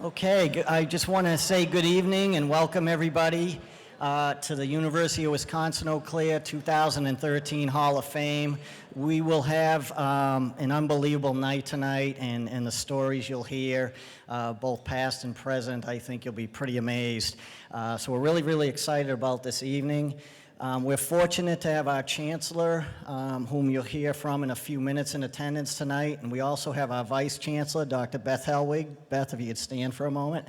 Okay, I just want to say good evening and welcome everybody to the University of Wisconsin-Eau Claire 2013 Hall of Fame. We will have an unbelievable night tonight, and the stories you'll hear, both past and present, I think you'll be pretty amazed. So we're really, really excited about this evening. We're fortunate to have our Chancellor, whom you'll hear from in a few minutes, in attendance tonight. And we also have our Vice Chancellor, Dr. Beth Helwig. Beth, if you could stand for a moment.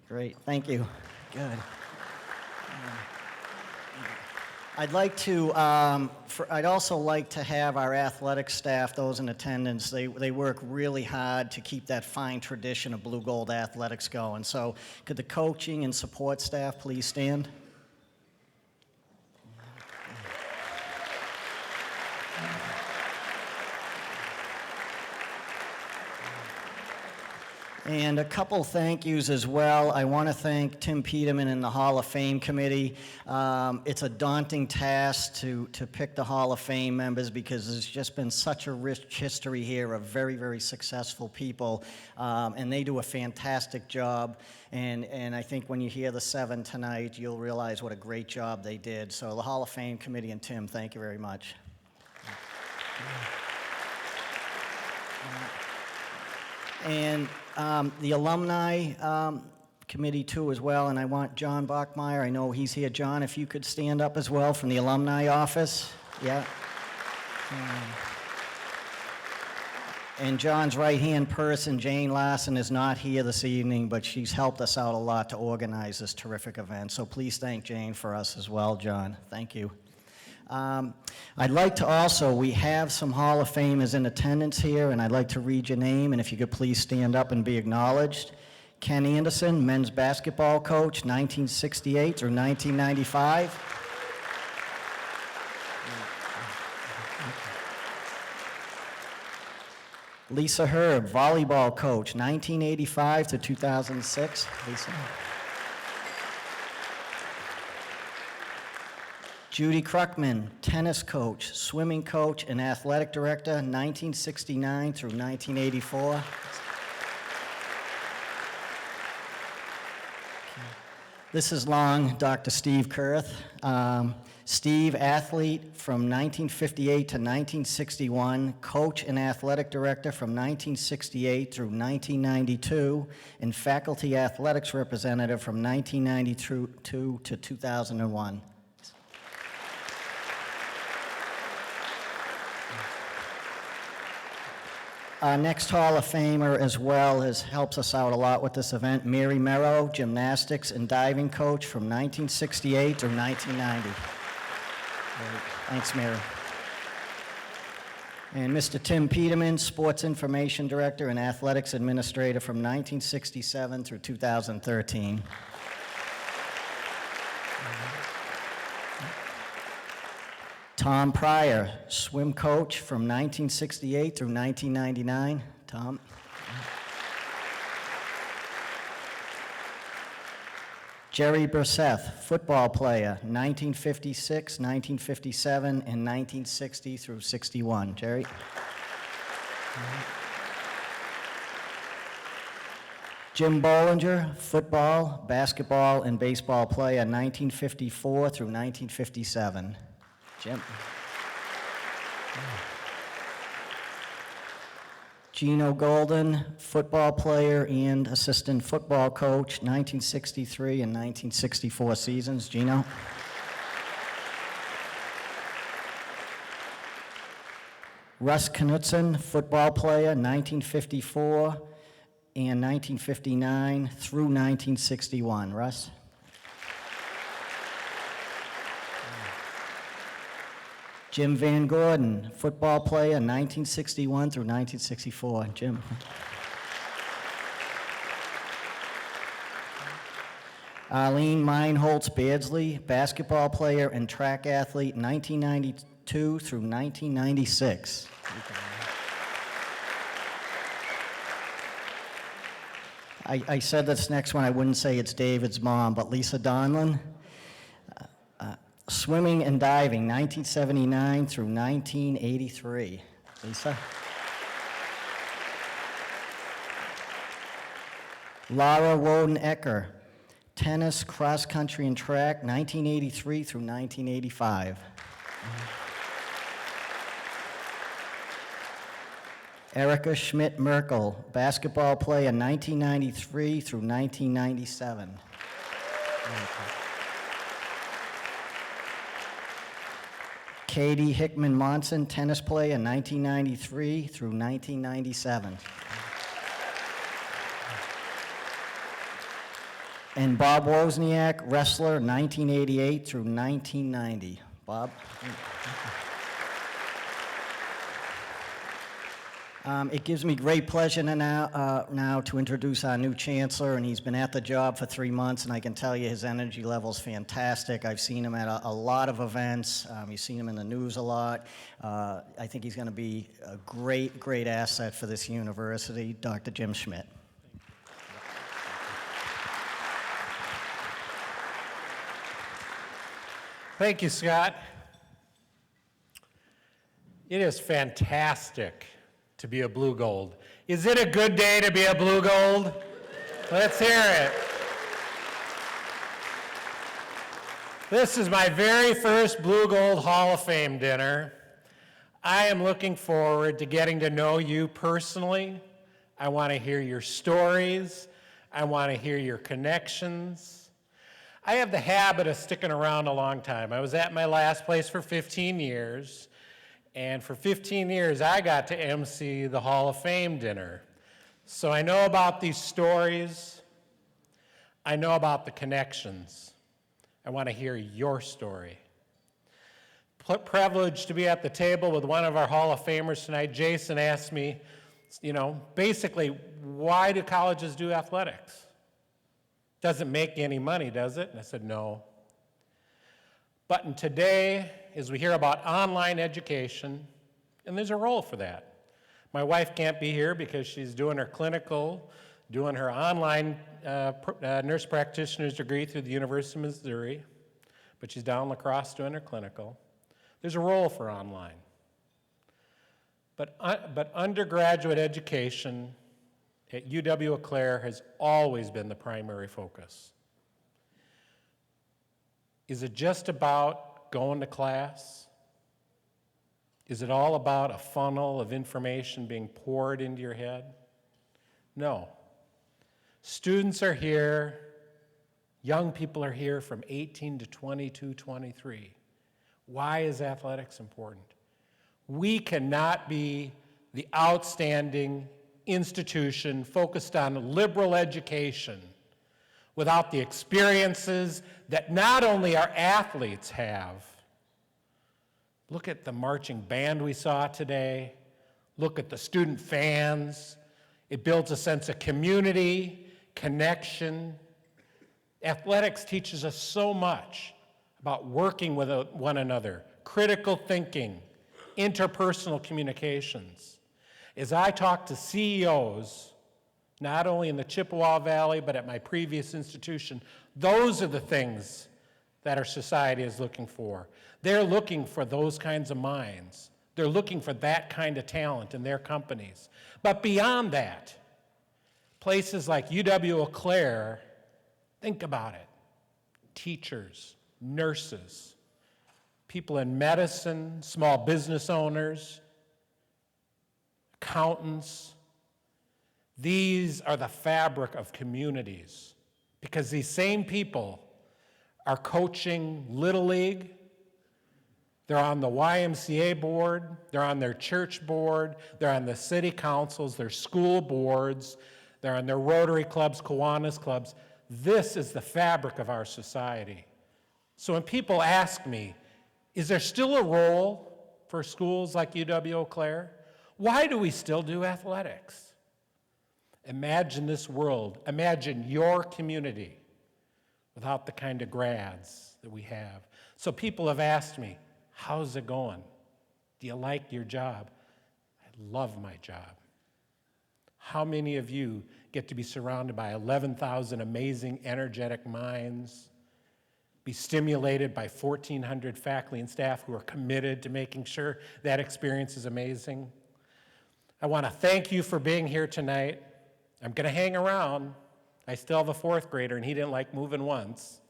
Great, thank you. Good. I'd also like to have our athletic staff, those in attendance, they work really hard to keep that fine tradition of blue-gold athletics going. So could the coaching and support staff please stand? And a couple thank yous as well. I want to thank Tim Peterman and the Hall of Fame Committee. It's a daunting task to pick the Hall of Fame members because there's just been such a rich history here of very, very successful people. And they do a fantastic job. And I think when you hear the 7 tonight, you'll realize what a great job they did. So the Hall of Fame Committee and Tim, thank you very much. And the alumni committee too as well, and I want John Bachmeyer, I know he's here. John, if you could stand up as well from the alumni office. Yeah. And John's right-hand person, Jane Larson, is not here this evening, but she's helped us out a lot to organize this terrific event. So please thank Jane for us as well, John. Thank you. I'd like to also, we have some Hall of Famers in attendance here, and I'd like to read your name, and if you could please stand up and be acknowledged. Ken Anderson, men's basketball coach, 1968 through 1995. Lisa Herb, volleyball coach, 1985 to 2006. Lisa. Judy Kruckman, tennis coach, swimming coach, and athletic director, 1969 through 1984. This is long, Dr. Steve Kurth. Steve, athlete from 1958 to 1961, coach and athletic director from 1968 through 1992, and faculty athletics representative from 1992 to 2001. Our next Hall of Famer as well helps us out a lot with this event, Mary Merrow, gymnastics and diving coach from 1968 through 1990. Great. Thanks, Mary. And Mr. Tim Peterman, sports information director and athletics administrator from 1967 through 2013. Tom Pryor, swim coach from 1968 through 1999. Tom. Jerry Brisseth, football player, 1956, 1957, and 1960 through 61. Jerry. Jim Bollinger, football, basketball, and baseball player, 1954 through 1957. Jim. Gino Golden, football player and assistant football coach, 1963 and 1964 seasons. Gino. Russ Knutson, football player, 1954 and 1959 through 1961. Russ. Jim Van Gordon, football player, 1961 through 1964. Jim. Arlene Meinholtz Beardsley, basketball player and track athlete, 1992 through 1996. I said this next one, I wouldn't say it's David's mom, but Lisa Donlin. Swimming and diving, 1979 through 1983. Lisa? Laura Woden-Ecker, tennis, cross country, and track, 1983 through 1985. Erica Schmidt-Merkel, basketball player, 1993 through 1997. Katie Hickman-Monson, tennis player, 1993 through 1997. And Bob Wozniak, wrestler, 1988 through 1990. Bob? It gives me great pleasure now to introduce our new chancellor, and he's been at the job for 3 months, and I can tell you his energy level's fantastic. I've seen him at a lot of events. You've seen him in the news a lot. I think he's going to be a great, great asset for this university. Dr. Jim Schmidt. Thank you, Scott. It is fantastic to be a Blue Gold. Is it a good day to be a Blue Gold? Let's hear it. This is my very first Blue Gold Hall of Fame dinner. I am looking forward to getting to know you personally. I want to hear your stories. I want to hear your connections. I have the habit of sticking around a long time. I was at my last place for 15 years. And for 15 years, I got to MC the Hall of Fame dinner. So I know about these stories. I know about the connections. I want to hear your story. Privileged to be at the table with one of our Hall of Famers tonight. Jason asked me, basically, why do colleges do athletics? Doesn't make any money, does it? And I said, no. But today, as we hear about online education, and there's a role for that. My wife can't be here because she's doing her clinical, doing her online nurse practitioner's degree through the University of Missouri, but she's down in La Crosse doing her clinical. There's a role for online. But undergraduate education at UW-Eau Claire has always been the primary focus. Is it just about going to class? Is it all about a funnel of information being poured into your head? No. Students are here, young people are here from 18 to 22, 23. Why is athletics important? We cannot be the outstanding institution focused on liberal education without the experiences that not only our athletes have. Look at the marching band we saw today. Look at the student fans. It builds a sense of community, connection. Athletics teaches us so much about working with one another, critical thinking, interpersonal communications. As I talk to CEOs, not only in the Chippewa Valley, but at my previous institution, those are the things that our society is looking for. They're looking for those kinds of minds. They're looking for that kind of talent in their companies. But beyond that, places like UW-Eau Claire, think about it. Teachers, nurses, people in medicine, small business owners, accountants. These are the fabric of communities because these same people are coaching Little League, they're on the YMCA board, they're on their church board, they're on the city councils, their school boards, they're on their Rotary clubs, Kiwanis clubs. This is the fabric of our society. So when people ask me, is there still a role for schools like UW-Eau Claire? Why do we still do athletics? Imagine this world, imagine your community without the kind of grads that we have. So people have asked me, how's it going? Do you like your job? I love my job. How many of you get to be surrounded by 11,000 amazing, energetic minds, be stimulated by 1,400 faculty and staff who are committed to making sure that experience is amazing? I want to thank you for being here tonight. I'm going to hang around. I still have a fourth grader, and he didn't like moving once.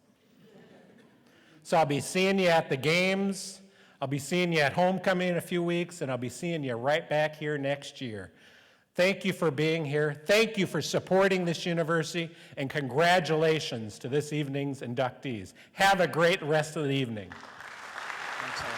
So I'll be seeing you at the games, I'll be seeing you at homecoming in a few weeks, and I'll be seeing you right back here next year. Thank you for being here. Thank you for supporting this university, and congratulations to this evening's inductees. Have a great rest of the evening. Thanks, Alan.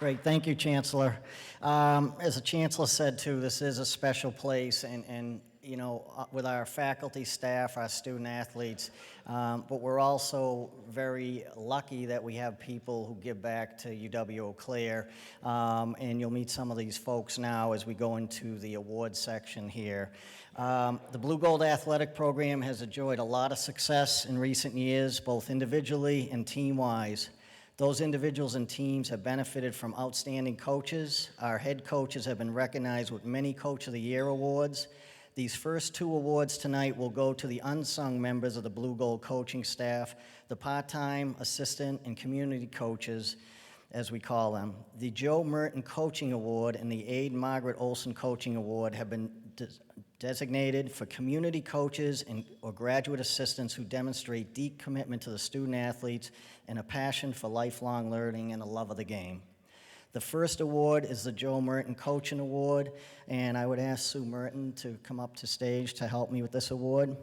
Great, thank you, Chancellor. As the Chancellor said too, this is a special place, and you know, with our faculty, staff, our student athletes, but we're also very lucky that we have people who give back to UW-Eau Claire, and you'll meet some of these folks now as we go into the awards section here. The Blue Gold Athletic Program has enjoyed a lot of success in recent years, both individually and team-wise. Those individuals and teams have benefited from outstanding coaches. Our head coaches have been recognized with many Coach of the Year awards. These first two awards tonight will go to the unsung members of the Blue Gold coaching staff, the part-time, assistant, and community coaches, as we call them. The Joe Merton Coaching Award and the Aid Margaret Olson Coaching Award have been designated for community coaches or graduate assistants who demonstrate deep commitment to the student athletes and a passion for lifelong learning and a love of the game. The first award is the Joe Merton Coaching Award, and I would ask Sue Merton to come up to stage to help me with this award.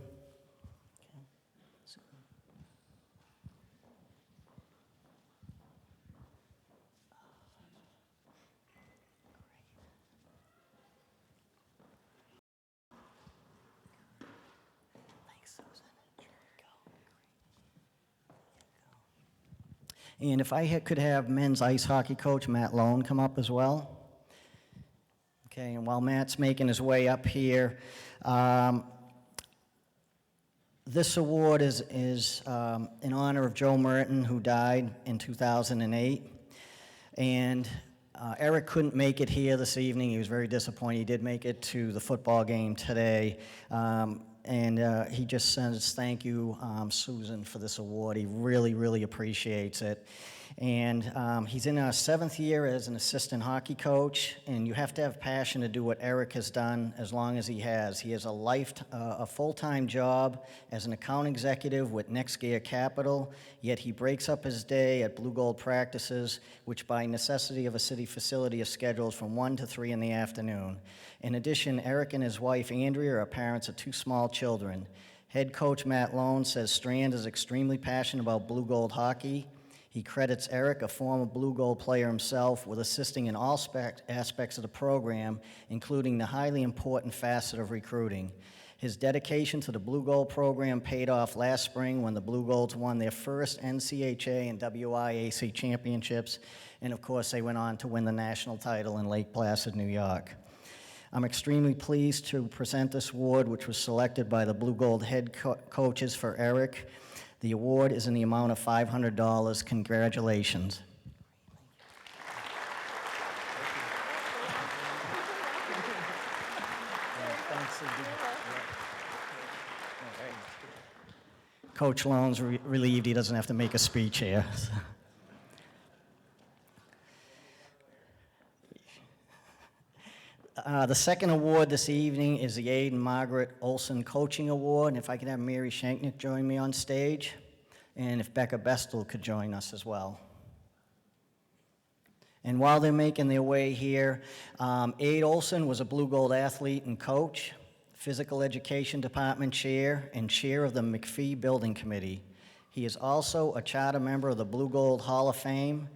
And if I could have men's ice hockey coach Matt Lone come up as well. Okay, and while Matt's making his way up here, this award is in honor of Joe Merton, who died in 2008. And Eric couldn't make it here this evening. He was very disappointed. He did make it to the football game today. And he just says, thank you, Susan, for this award. He really, really appreciates it. And he's in our 7th year as an assistant hockey coach, and you have to have passion to do what Eric has done as long as he has. He has a full-time job as an account executive with Next Gear Capital, yet he breaks up his day at Blue Gold practices, which by necessity of a city facility is scheduled from 1 to 3 in the afternoon. In addition, Eric and his wife, Andrea, are parents of 2 small children. Head coach Matt Lone says Strand is extremely passionate about Blue Gold hockey. He credits Eric, a former Blue Gold player himself, with assisting in all aspects of the program, including the highly important facet of recruiting. His dedication to the Blue Gold program paid off last spring when the Blue Golds won their first NCHA and WIAC championships, and of course they went on to win the national title in Lake Placid, New York. I'm extremely pleased to present this award, which was selected by the Blue Gold head coaches for Eric. The award is in the amount of $500. Congratulations. Coach Lone's relieved he doesn't have to make a speech here. The second award this evening is the Aid and Margaret Olson Coaching Award. And if I could have Mary Shanknick join me on stage, and if Becca Bestel could join us as well. And while they're making their way here, Aid Olson was a Blue Gold athlete and coach, physical education department chair, and chair of the McPhee Building Committee. He is also a charter member of the Blue Gold Hall of Fame.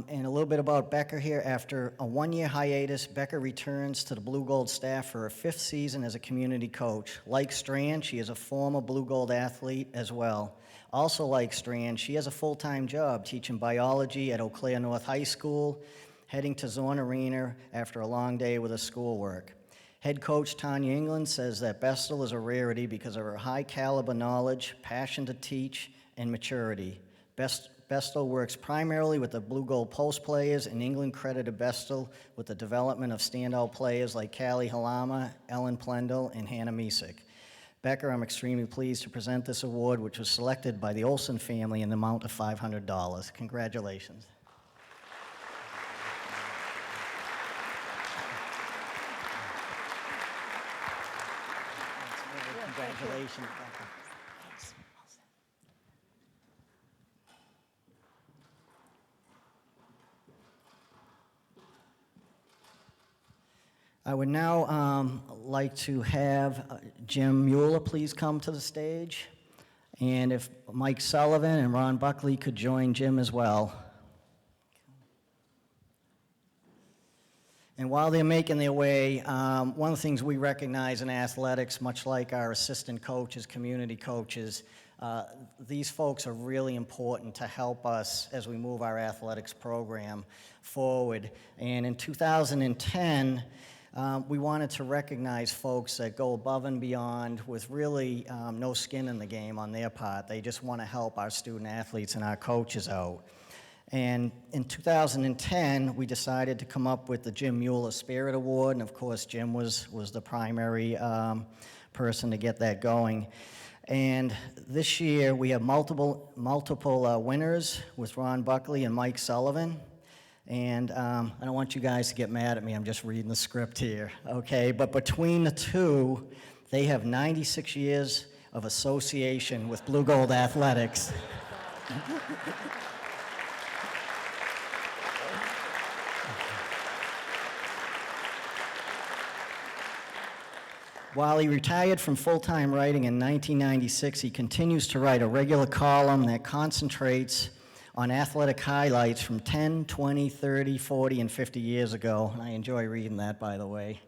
And a little bit about Becca here. After a 1-year hiatus, Becca returns to the Blue Gold staff for her 5th season as a community coach. Like Strand, she is a former Blue Gold athlete as well. Also like Strand, she has a full-time job teaching biology at Eau Claire North High School, heading to Zorn Arena after a long day with her schoolwork. Head coach Tanya England says that Bestel is a rarity because of her high caliber knowledge, passion to teach, and maturity. Bestel works primarily with the Blue Gold Post players, and England credited Bestel with the development of standout players like Callie Halama, Ellen Plendel, and Hannah Mesick. Becker, I'm extremely pleased to present this award, which was selected by the Olson family in the amount of $500. Congratulations. Congratulations, Becker. I would now like to have Jim Mueller please come to the stage. And if Mike Sullivan and Ron Buckley could join Jim as well. And while they're making their way, one of the things we recognize in athletics, much like our assistant coaches, community coaches, these folks are really important to help us as we move our athletics program forward. And in 2010, we wanted to recognize folks that go above and beyond with really no skin in the game on their part. They just want to help our student athletes and our coaches out. And in 2010, we decided to come up with the Jim Mueller Spirit Award, and of course, Jim was the primary person to get that going. And this year, we have multiple winners with Ron Buckley and Mike Sullivan. And I don't want you guys to get mad at me, I'm just reading the script here, okay? But between the two, they have 96 years of association with Blue Gold Athletics. While he retired from full-time writing in 1996, he continues to write a regular column that concentrates on athletic highlights from 10, 20, 30, 40, and 50 years ago. And I enjoy reading that, by the way.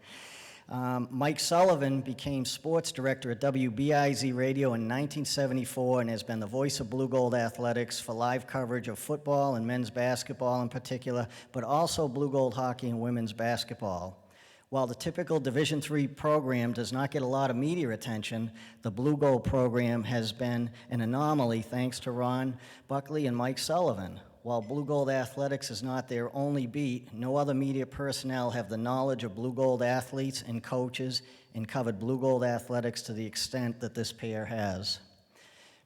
Mike Sullivan became sports director at WBIZ Radio in 1974 and has been the voice of Blue Gold Athletics for live coverage of football and men's basketball in particular, but also Blue Gold hockey and women's basketball. While the typical Division III program does not get a lot of media attention, the Blue Gold program has been an anomaly thanks to Ron Buckley and Mike Sullivan. While Blue Gold Athletics is not their only beat, no other media personnel have the knowledge of Blue Gold athletes and coaches and covered Blue Gold Athletics to the extent that this pair has.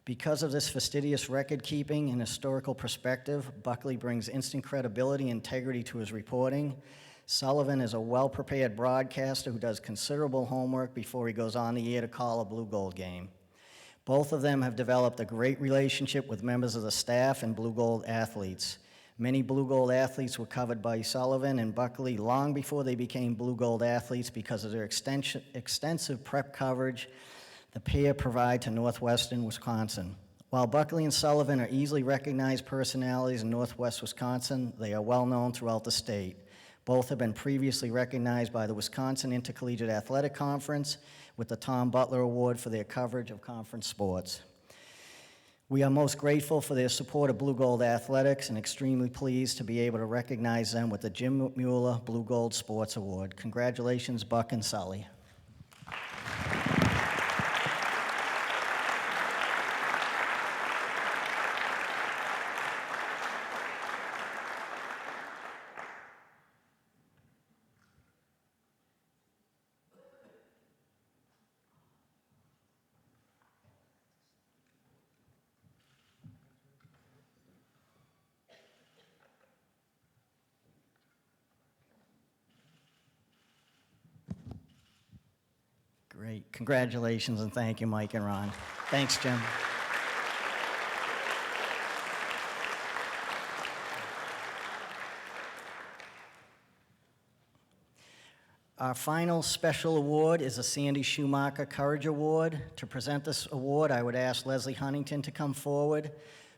Because of this fastidious record-keeping and historical perspective, Buckley brings instant credibility and integrity to his reporting. Sullivan is a well-prepared broadcaster who does considerable homework before he goes on the air to call a Blue Gold game. Both of them have developed a great relationship with members of the staff and Blue Gold athletes. Many Blue Gold athletes were covered by Sullivan and Buckley long before they became Blue Gold athletes because of their extensive prep coverage the pair provide to Northwestern Wisconsin. While Buckley and Sullivan are easily recognized personalities in Northwest Wisconsin, they are well known throughout the state. Both have been previously recognized by the Wisconsin Intercollegiate Athletic Conference with the Tom Butler Award for their coverage of conference sports. We are most grateful for their support of Blue Gold Athletics and extremely pleased to be able to recognize them with the Jim Mueller Blue Gold Sports Award. Congratulations, Buck and Sully. Great. Congratulations and thank you, Mike and Ron. Thanks, Jim. Our final special award is the Sandy Schumacher Courage Award. To present this award, I would ask Leslie Huntington to come forward.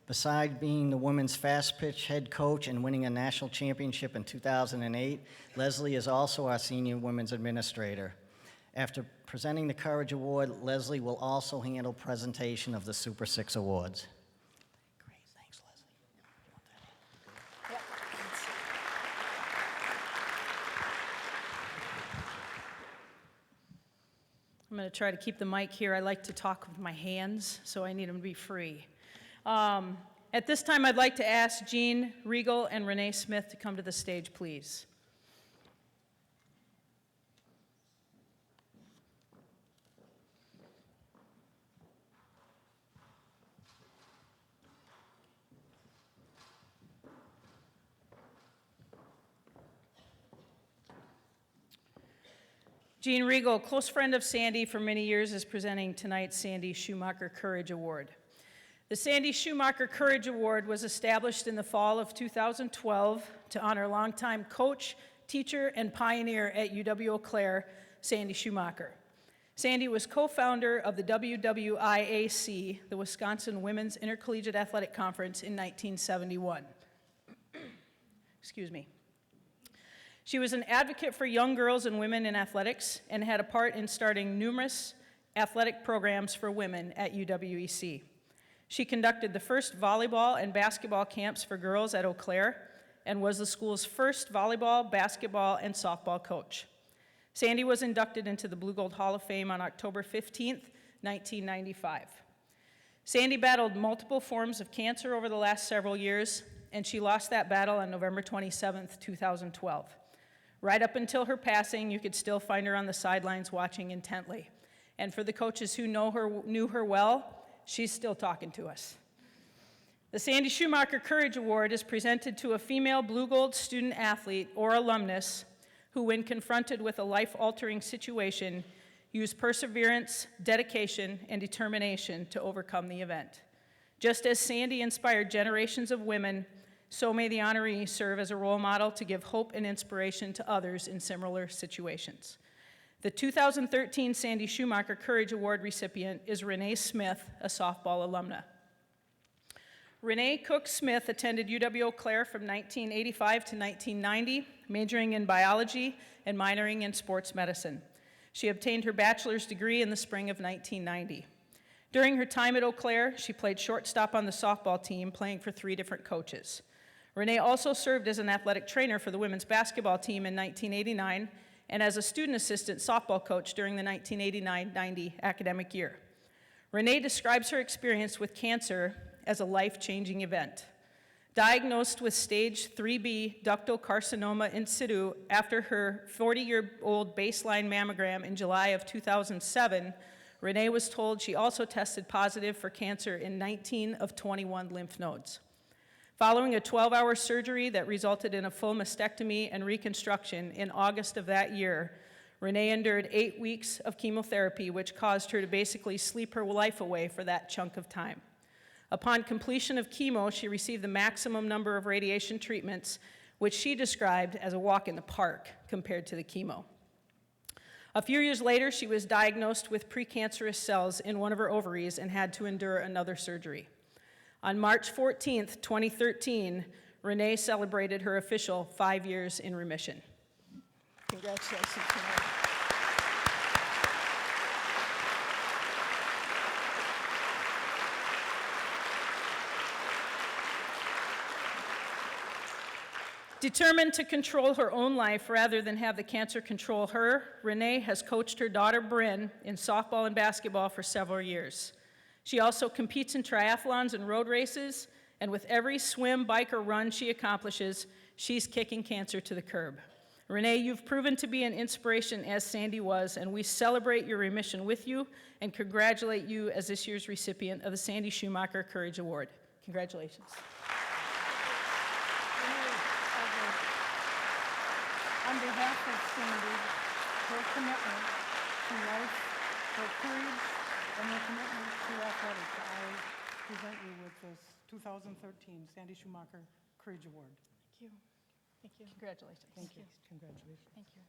Besides being the women's fast pitch head coach and winning a national championship in 2008, Leslie is also our senior women's administrator. After presenting the Courage Award, Leslie will also handle presentation of the Super 6 Awards. Great, thanks, Leslie. You want that? I'm going to try to keep the mic here. I like to talk with my hands, so I need them to be free. At this time, I'd like to ask Jean Regal and Renee Smith to come to the stage, please. Jean Riegel, close friend of Sandy for many years, is presenting tonight's Sandy Schumacher Courage Award. The Sandy Schumacher Courage Award was established in the fall of 2012 to honor longtime coach, teacher, and pioneer at UW-Eau Claire, Sandy Schumacher. Sandy was co-founder of the UW-IAC, the Wisconsin Women's Intercollegiate Athletic Conference, in 1971. Excuse me. She was an advocate for young girls and women in athletics and had a part in starting numerous athletic programs for women at UW-EC. She conducted the first volleyball and basketball camps for girls at Eau Claire and was the school's first volleyball, basketball, and softball coach. Sandy was inducted into the Blue Gold Hall of Fame on October 15th, 1995. Sandy battled multiple forms of cancer over the last several years, and she lost that battle on November 27th, 2012. Right up until her passing, you could still find her on the sidelines watching intently. And for the coaches who knew her well, she's still talking to us. The Sandy Schumacher Courage Award is presented to a female Blue Gold student athlete or alumnus who, when confronted with a life-altering situation, used perseverance, dedication, and determination to overcome the event. Just as Sandy inspired generations of women, so may the honoree serve as a role model to give hope and inspiration to others in similar situations. The 2013 Sandy Schumacher Courage Award recipient is Renee Smith, a softball alumna. Renee Cook Smith attended UW-Eau Claire from 1985 to 1990, majoring in biology and minoring in sports medicine. She obtained her bachelor's degree in the spring of 1990. During her time at Eau Claire, she played shortstop on the softball team, playing for 3 different coaches. Renee also served as an athletic trainer for the women's basketball team in 1989 and as a student assistant softball coach during the 1989-90 academic year. Renee describes her experience with cancer as a life-changing event. Diagnosed with stage 3B ductal carcinoma in situ after her 40-year-old baseline mammogram in July of 2007, Renee was told she also tested positive for cancer in 19 of 21 lymph nodes. Following a 12-hour surgery that resulted in a full mastectomy and reconstruction in August of that year, Renee endured 8 weeks of chemotherapy, which caused her to basically sleep her life away for that chunk of time. Upon completion of chemo, she received the maximum number of radiation treatments, which she described as a walk in the park compared to the chemo. A few years later, she was diagnosed with precancerous cells in one of her ovaries and had to endure another surgery. On March 14th, 2013, Renee celebrated her official 5 years in remission. Congratulations, Renee. Determined to control her own life rather than have the cancer control her, Renee has coached her daughter Bryn in softball and basketball for several years. She also competes in triathlons and road races, and with every swim, bike, or run she accomplishes, she's kicking cancer to the curb. Renee, you've proven to be an inspiration as Sandy was, and we celebrate your remission with you and congratulate you as this year's recipient of the Sandy Schumacher Courage Award. Congratulations. On behalf of Sandy, her commitment to life, her courage, and her commitment to athletics, I present you with this 2013 Sandy Schumacher Courage Award. Thank you. Thank you. Congratulations. Thank you. Congratulations. Thank you.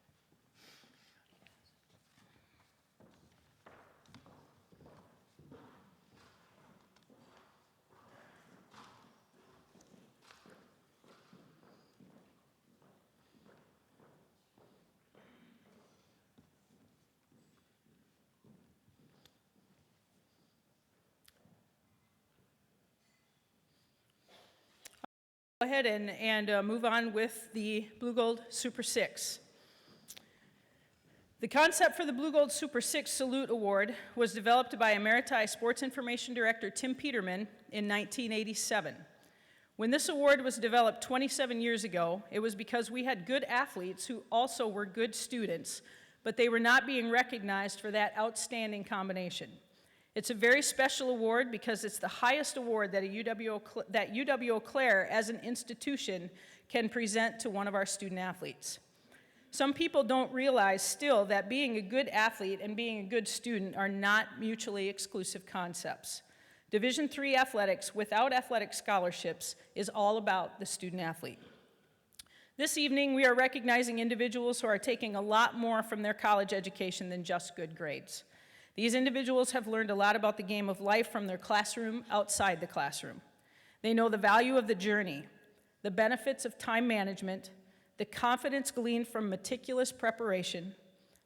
Go ahead and move on with the Blue Gold Super 6. The concept for the Blue Gold Super 6 Salute Award was developed by Emeriti Sports Information Director Tim Peterman in 1987. When this award was developed 27 years ago, it was because we had good athletes who also were good students, but they were not being recognized for that outstanding combination. It's a very special award because it's the highest award that UW-Eau Claire as an institution can present to one of our student athletes. Some people don't realize still that being a good athlete and being a good student are not mutually exclusive concepts. Division III athletics without athletic scholarships is all about the student athlete. This evening, we are recognizing individuals who are taking a lot more from their college education than just good grades. These individuals have learned a lot about the game of life from their classroom outside the classroom. They know the value of the journey, the benefits of time management, the confidence gleaned from meticulous preparation,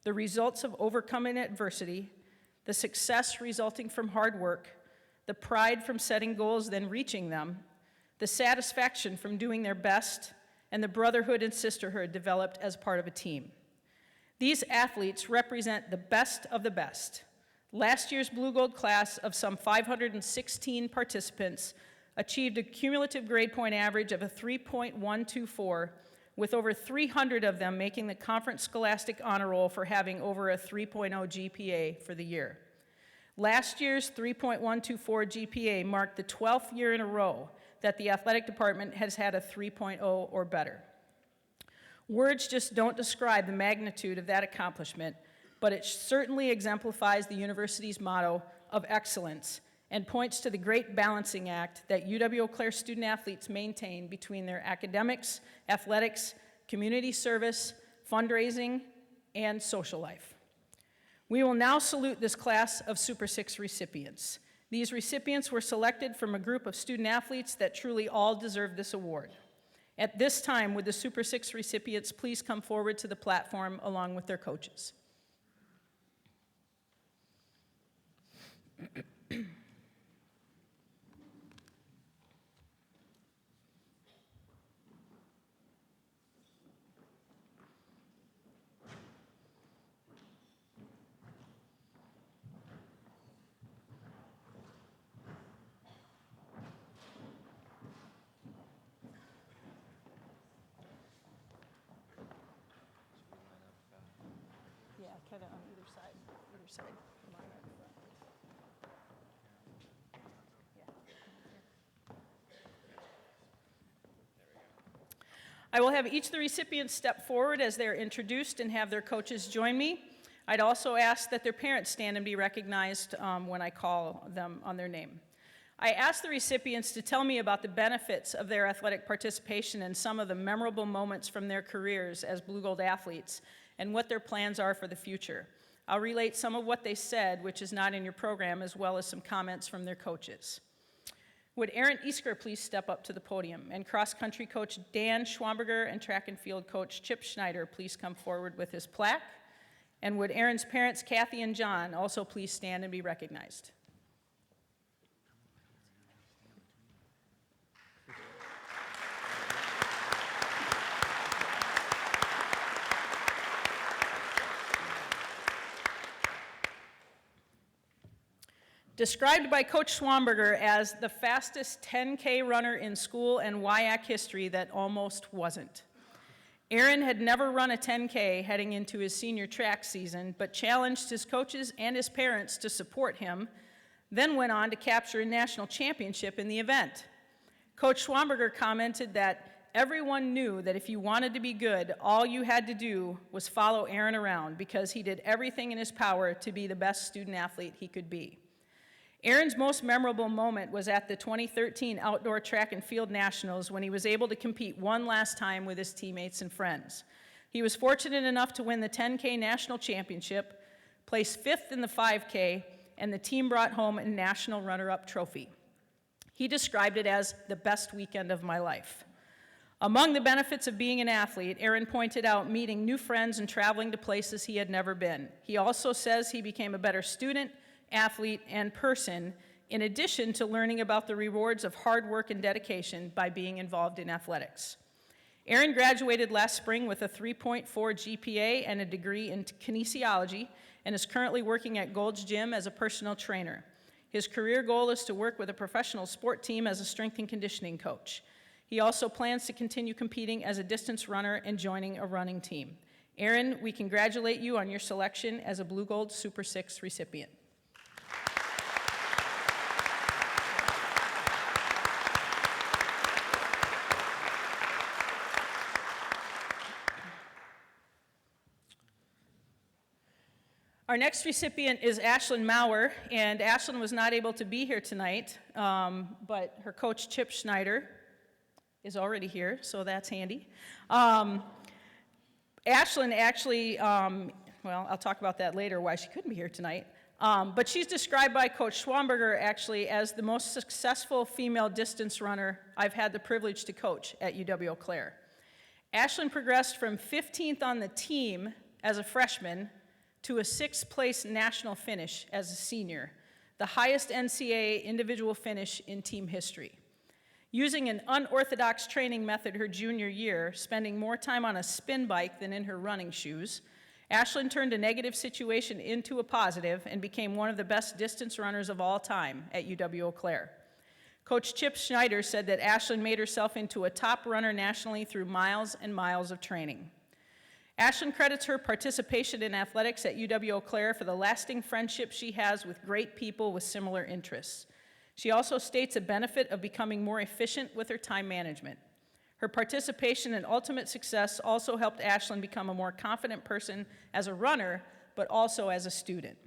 the results of overcoming adversity, the success resulting from hard work, the pride from setting goals then reaching them, the satisfaction from doing their best, and the brotherhood and sisterhood developed as part of a team. These athletes represent the best of the best. Last year's Blue Gold class of some 516 participants achieved a cumulative grade point average of a 3.124, with over 300 of them making the Conference Scholastic Honor Roll for having over a 3.0 GPA for the year. Last year's 3.124 GPA marked the 12th year in a row that the athletic department has had a 3.0 or better. Words just don't describe the magnitude of that accomplishment, but it certainly exemplifies the university's motto of excellence and points to the great balancing act that UW-Eau Claire student athletes maintain between their academics, athletics, community service, fundraising, and social life. We will now salute this class of Super 6 recipients. These recipients were selected from a group of student athletes that truly all deserve this award. At this time, would the Super 6 recipients please come forward to the platform along with their coaches? Yeah, kind of on either side, either side. Come on, right in front. Yeah, come on here. I will have each of the recipients step forward as they're introduced and have their coaches join me. I'd also ask that their parents stand and be recognized when I call them on their name. I asked the recipients to tell me about the benefits of their athletic participation and some of the memorable moments from their careers as Blue Gold athletes and what their plans are for the future. I'll relate some of what they said, which is not in your program, as well as some comments from their coaches. Would Aaron Isker please step up to the podium, and cross-country coach Dan Schwamberger and track and field coach Chip Schneider please come forward with his plaque, and would Aaron's parents, Kathy and John, also please stand and be recognized. Described by Coach Schwamberger as the fastest 10K runner in school and WIAC history that almost wasn't. Aaron had never run a 10K heading into his senior track season, but challenged his coaches and his parents to support him, then went on to capture a national championship in the event. Coach Schwamberger commented that everyone knew that if you wanted to be good, all you had to do was follow Aaron around because he did everything in his power to be the best student athlete he could be. Aaron's most memorable moment was at the 2013 Outdoor Track and Field Nationals when he was able to compete one last time with his teammates and friends. He was fortunate enough to win the 10K National Championship, placed 5th in the 5K, and the team brought home a national runner-up trophy. He described it as the best weekend of my life. Among the benefits of being an athlete, Aaron pointed out meeting new friends and traveling to places he had never been. He also says he became a better student, athlete, and person, in addition to learning about the rewards of hard work and dedication by being involved in athletics. Aaron graduated last spring with a 3.4 GPA and a degree in kinesiology and is currently working at Gold's Gym as a personal trainer. His career goal is to work with a professional sport team as a strength and conditioning coach. He also plans to continue competing as a distance runner and joining a running team. Aaron, we congratulate you on your selection as a Blue Gold Super 6 recipient. Our next recipient is Ashlyn Maurer, and Ashlyn was not able to be here tonight, but her coach Chip Schneider is already here, so that's handy. Ashlyn actually, well, I'll talk about that later, why she couldn't be here tonight. But she's described by Coach Schwamberger actually as the most successful female distance runner I've had the privilege to coach at UW-Eau Claire. Ashlyn progressed from 15th on the team as a freshman to a 6th place national finish as a senior, the highest NCAA individual finish in team history. Using an unorthodox training method her junior year, spending more time on a spin bike than in her running shoes, Ashlyn turned a negative situation into a positive and became one of the best distance runners of all time at UW-Eau Claire. Coach Chip Schneider said that Ashlyn made herself into a top runner nationally through miles and miles of training. Ashlyn credits her participation in athletics at UW-Eau Claire for the lasting friendship she has with great people with similar interests. She also states a benefit of becoming more efficient with her time management. Her participation and ultimate success also helped Ashlyn become a more confident person as a runner, but also as a student.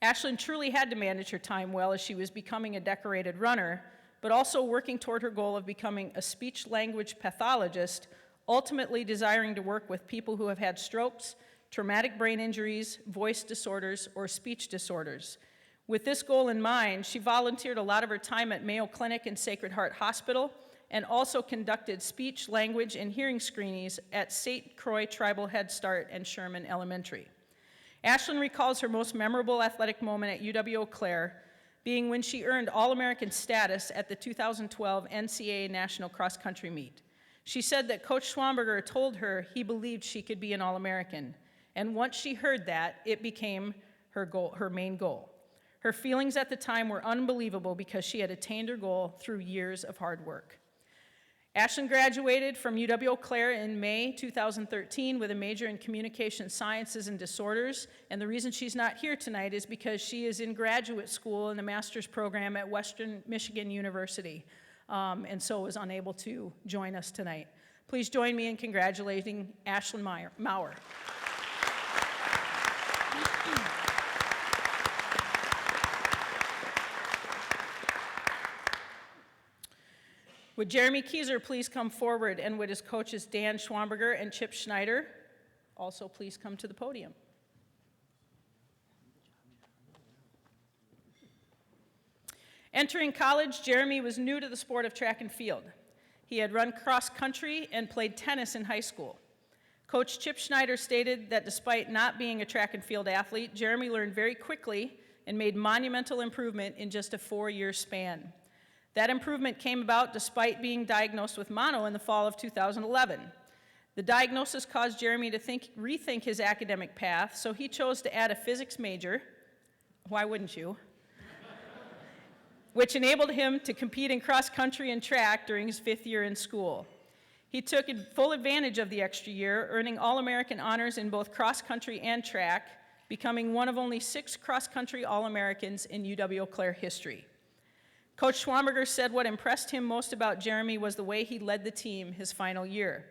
Ashlyn truly had to manage her time well as she was becoming a decorated runner, but also working toward her goal of becoming a speech-language pathologist, ultimately desiring to work with people who have had strokes, traumatic brain injuries, voice disorders, or speech disorders. With this goal in mind, she volunteered a lot of her time at Mayo Clinic and Sacred Heart Hospital, and also conducted speech, language, and hearing screenings at St. Croix Tribal Head Start and Sherman Elementary. Ashlyn recalls her most memorable athletic moment at UW-Eau Claire being when she earned All-American status at the 2012 NCAA National Cross Country Meet. She said that Coach Schwamberger told her he believed she could be an All-American, and once she heard that, it became her main goal. Her feelings at the time were unbelievable because she had attained her goal through years of hard work. Ashlyn graduated from UW-Eau Claire in May 2013 with a major in communication sciences and disorders, and the reason she's not here tonight is because she is in graduate school in a master's program at Western Michigan University, and so was unable to join us tonight. Please join me in congratulating Ashlyn Maurer. Would Jeremy Kieser please come forward, and would his coaches Dan Schwamberger and Chip Schneider also please come to the podium? Entering college, Jeremy was new to the sport of track and field. He had run cross country and played tennis in high school. Coach Chip Schneider stated that despite not being a track and field athlete, Jeremy learned very quickly and made monumental improvement in just a 4-year span. That improvement came about despite being diagnosed with mono in the fall of 2011. The diagnosis caused Jeremy to rethink his academic path, so he chose to add a physics major, why wouldn't you, which enabled him to compete in cross country and track during his 5th year in school. He took full advantage of the extra year, earning All-American honors in both cross country and track, becoming one of only 6 cross country All-Americans in UW-Eau Claire history. Coach Schwamberger said what impressed him most about Jeremy was the way he led the team his final year.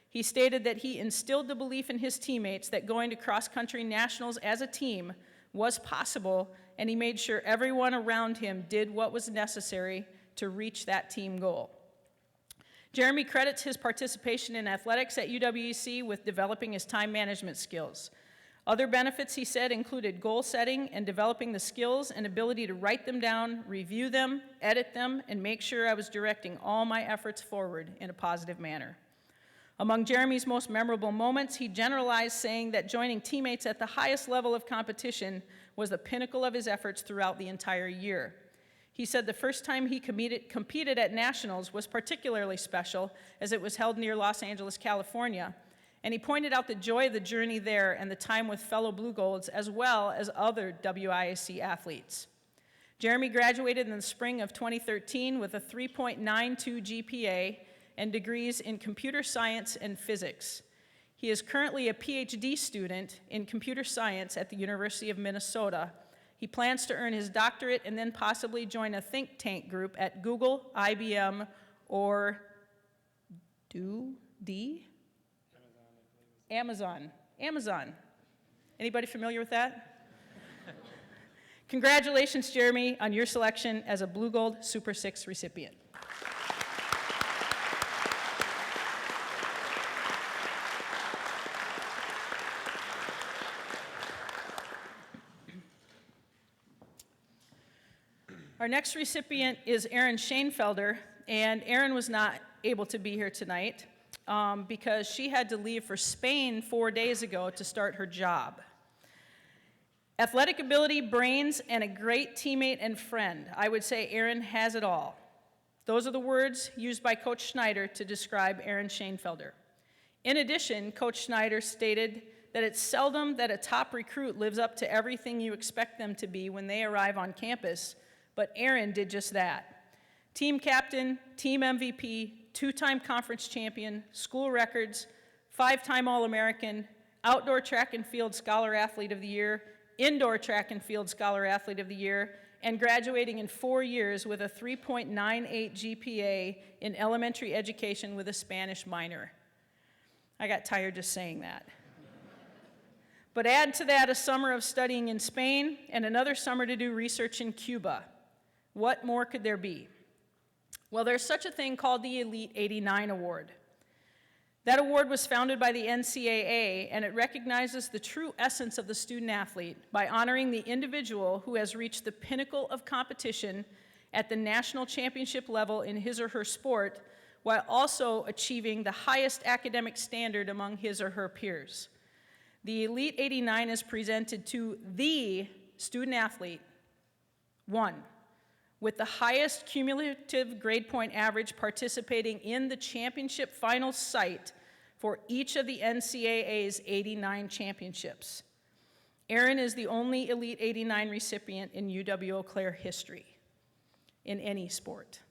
He stated that he instilled the belief in his teammates that going to cross-country nationals as a team was possible, and he made sure everyone around him did what was necessary to reach that team goal. Jeremy credits his participation in athletics at UWEC with developing his time management skills. Other benefits, he said, included goal setting and developing the skills and ability to write them down, review them, edit them, and make sure I was directing all my efforts forward in a positive manner. Among Jeremy's most memorable moments, he generalized, saying that joining teammates at the highest level of competition was the pinnacle of his efforts throughout the entire year. He said the first time he competed at nationals was particularly special, as it was held near Los Angeles, California, and he pointed out the joy of the journey there and the time with fellow Blue Golds, as well as other WIAC athletes. Jeremy graduated in the spring of 2013 with a 3.92 GPA and degrees in computer science and physics. He is currently a PhD student in computer science at the University of Minnesota. He plans to earn his doctorate and then possibly join a think tank group at Google, IBM, or Amazon. Anybody familiar with that? Congratulations, Jeremy, on your selection as a Blue Gold Super 6 recipient. Our next recipient is Erin Schoenfelder, and Erin was not able to be here tonight because she had to leave for Spain 4 days ago to start her job. Athletic ability, brains, and a great teammate and friend. I would say Erin has it all. Those are the words used by Coach Schneider to describe Erin Schoenfelder. In addition, Coach Schneider stated that it's seldom that a top recruit lives up to everything you expect them to be when they arrive on campus, but Erin did just that. Team captain, team MVP, two-time conference champion, school records, 5-time All-American, outdoor track and field Scholar Athlete of the Year, indoor track and field Scholar Athlete of the Year, and graduating in 4 years with a 3.98 GPA in elementary education with a Spanish minor. I got tired just saying that. But add to that a summer of studying in Spain and another summer to do research in Cuba. What more could there be? Well, there's such a thing called the Elite 89 Award. That award was founded by the NCAA, and it recognizes the true essence of the student athlete by honoring the individual who has reached the pinnacle of competition at the national championship level in his or her sport, while also achieving the highest academic standard among his or her peers. The Elite 89 is presented to the student athlete, one, with the highest cumulative grade point average participating in the championship final site for each of the NCAA's 89 championships. Erin is the only Elite 89 recipient in UW-Eau Claire history, in any sport.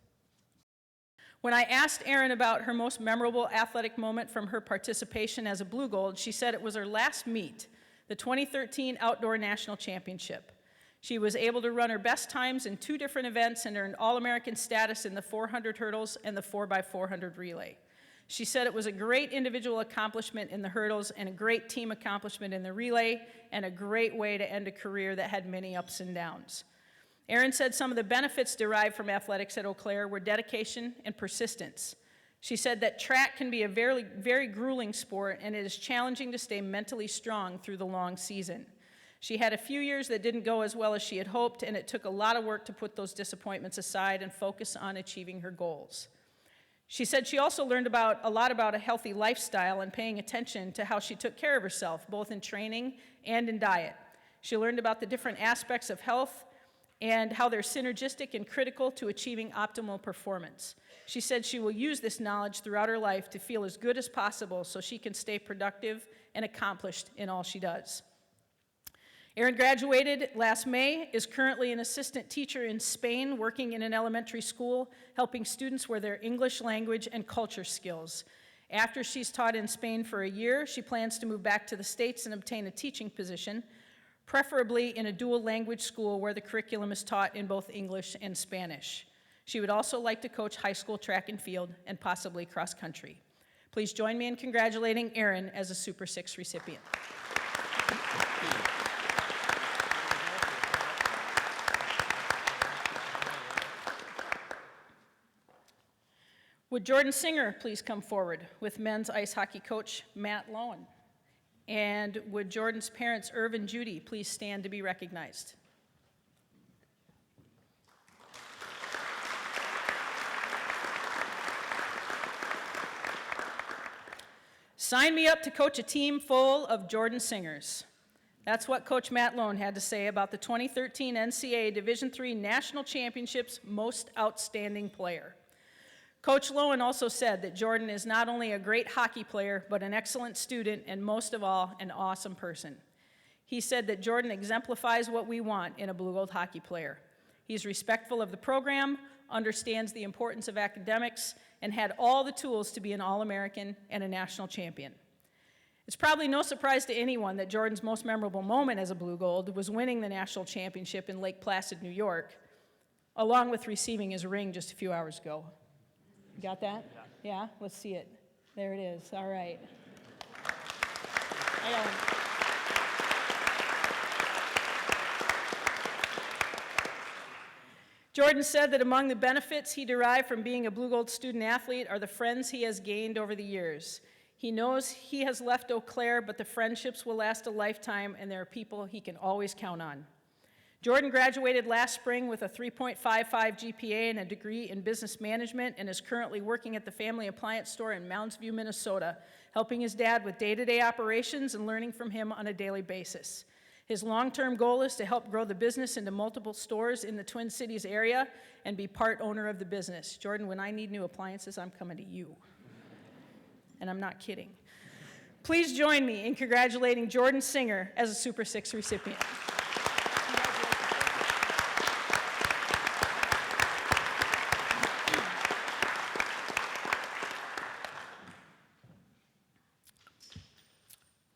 When I asked Erin about her most memorable athletic moment from her participation as a Blue Gold, she said it was her last meet, the 2013 Outdoor National Championship. She was able to run her best times in 2 different events and earned All-American status in the 400 hurdles and the 4x400 relay. She said it was a great individual accomplishment in the hurdles and a great team accomplishment in the relay and a great way to end a career that had many ups and downs. Erin said some of the benefits derived from athletics at Eau Claire were dedication and persistence. She said that track can be a very, very grueling sport, and it is challenging to stay mentally strong through the long season. She had a few years that didn't go as well as she had hoped, and it took a lot of work to put those disappointments aside and focus on achieving her goals. She said she also learned a lot about a healthy lifestyle and paying attention to how she took care of herself, both in training and in diet. She learned about the different aspects of health and how they're synergistic and critical to achieving optimal performance. She said she will use this knowledge throughout her life to feel as good as possible so she can stay productive and accomplished in all she does. Erin graduated last May, is currently an assistant teacher in Spain, working in an elementary school, helping students with their English language and culture skills. After she's taught in Spain for a year, she plans to move back to the States and obtain a teaching position, preferably in a dual language school where the curriculum is taught in both English and Spanish. She would also like to coach high school track and field and possibly cross country. Please join me in congratulating Erin as a Super 6 recipient. Would Jordan Singer please come forward with men's ice hockey coach Matt Lowen? And would Jordan's parents, Irv and Judy, please stand to be recognized? Sign me up to coach a team full of Jordan Singers. That's what Coach Matt Lowen had to say about the 2013 NCAA Division III National Championships Most Outstanding Player. Coach Lowen also said that Jordan is not only a great hockey player, but an excellent student and most of all, an awesome person. He said that Jordan exemplifies what we want in a Blue Gold hockey player. He's respectful of the program, understands the importance of academics, and had all the tools to be an All-American and a national champion. It's probably no surprise to anyone that Jordan's most memorable moment as a Blue Gold was winning the national championship in Lake Placid, New York, along with receiving his ring just a few hours ago. You got that? Yeah? Let's see it. There it is. All right. I got one. Jordan said that among the benefits he derived from being a Blue Gold student athlete are the friends he has gained over the years. He knows he has left Eau Claire, but the friendships will last a lifetime, and there are people he can always count on. Jordan graduated last spring with a 3.55 GPA and a degree in business management and is currently working at the family appliance store in Mounds View, Minnesota, helping his dad with day-to-day operations and learning from him on a daily basis. His long-term goal is to help grow the business into multiple stores in the Twin Cities area and be part owner of the business. Jordan, when I need new appliances, I'm coming to you. And I'm not kidding. Please join me in congratulating Jordan Singer as a Super 6 recipient.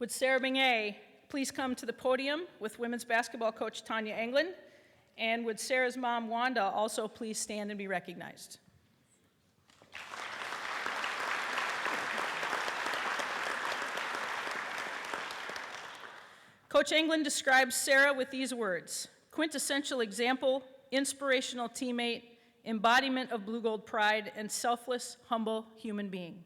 Would Sarah Banquet please come to the podium with women's basketball coach Tanya Englund? And would Sarah's mom, Wanda, also please stand and be recognized? Coach Englund describes Sarah with these words: quintessential example, inspirational teammate, embodiment of Blue Gold pride, and selfless, humble human being.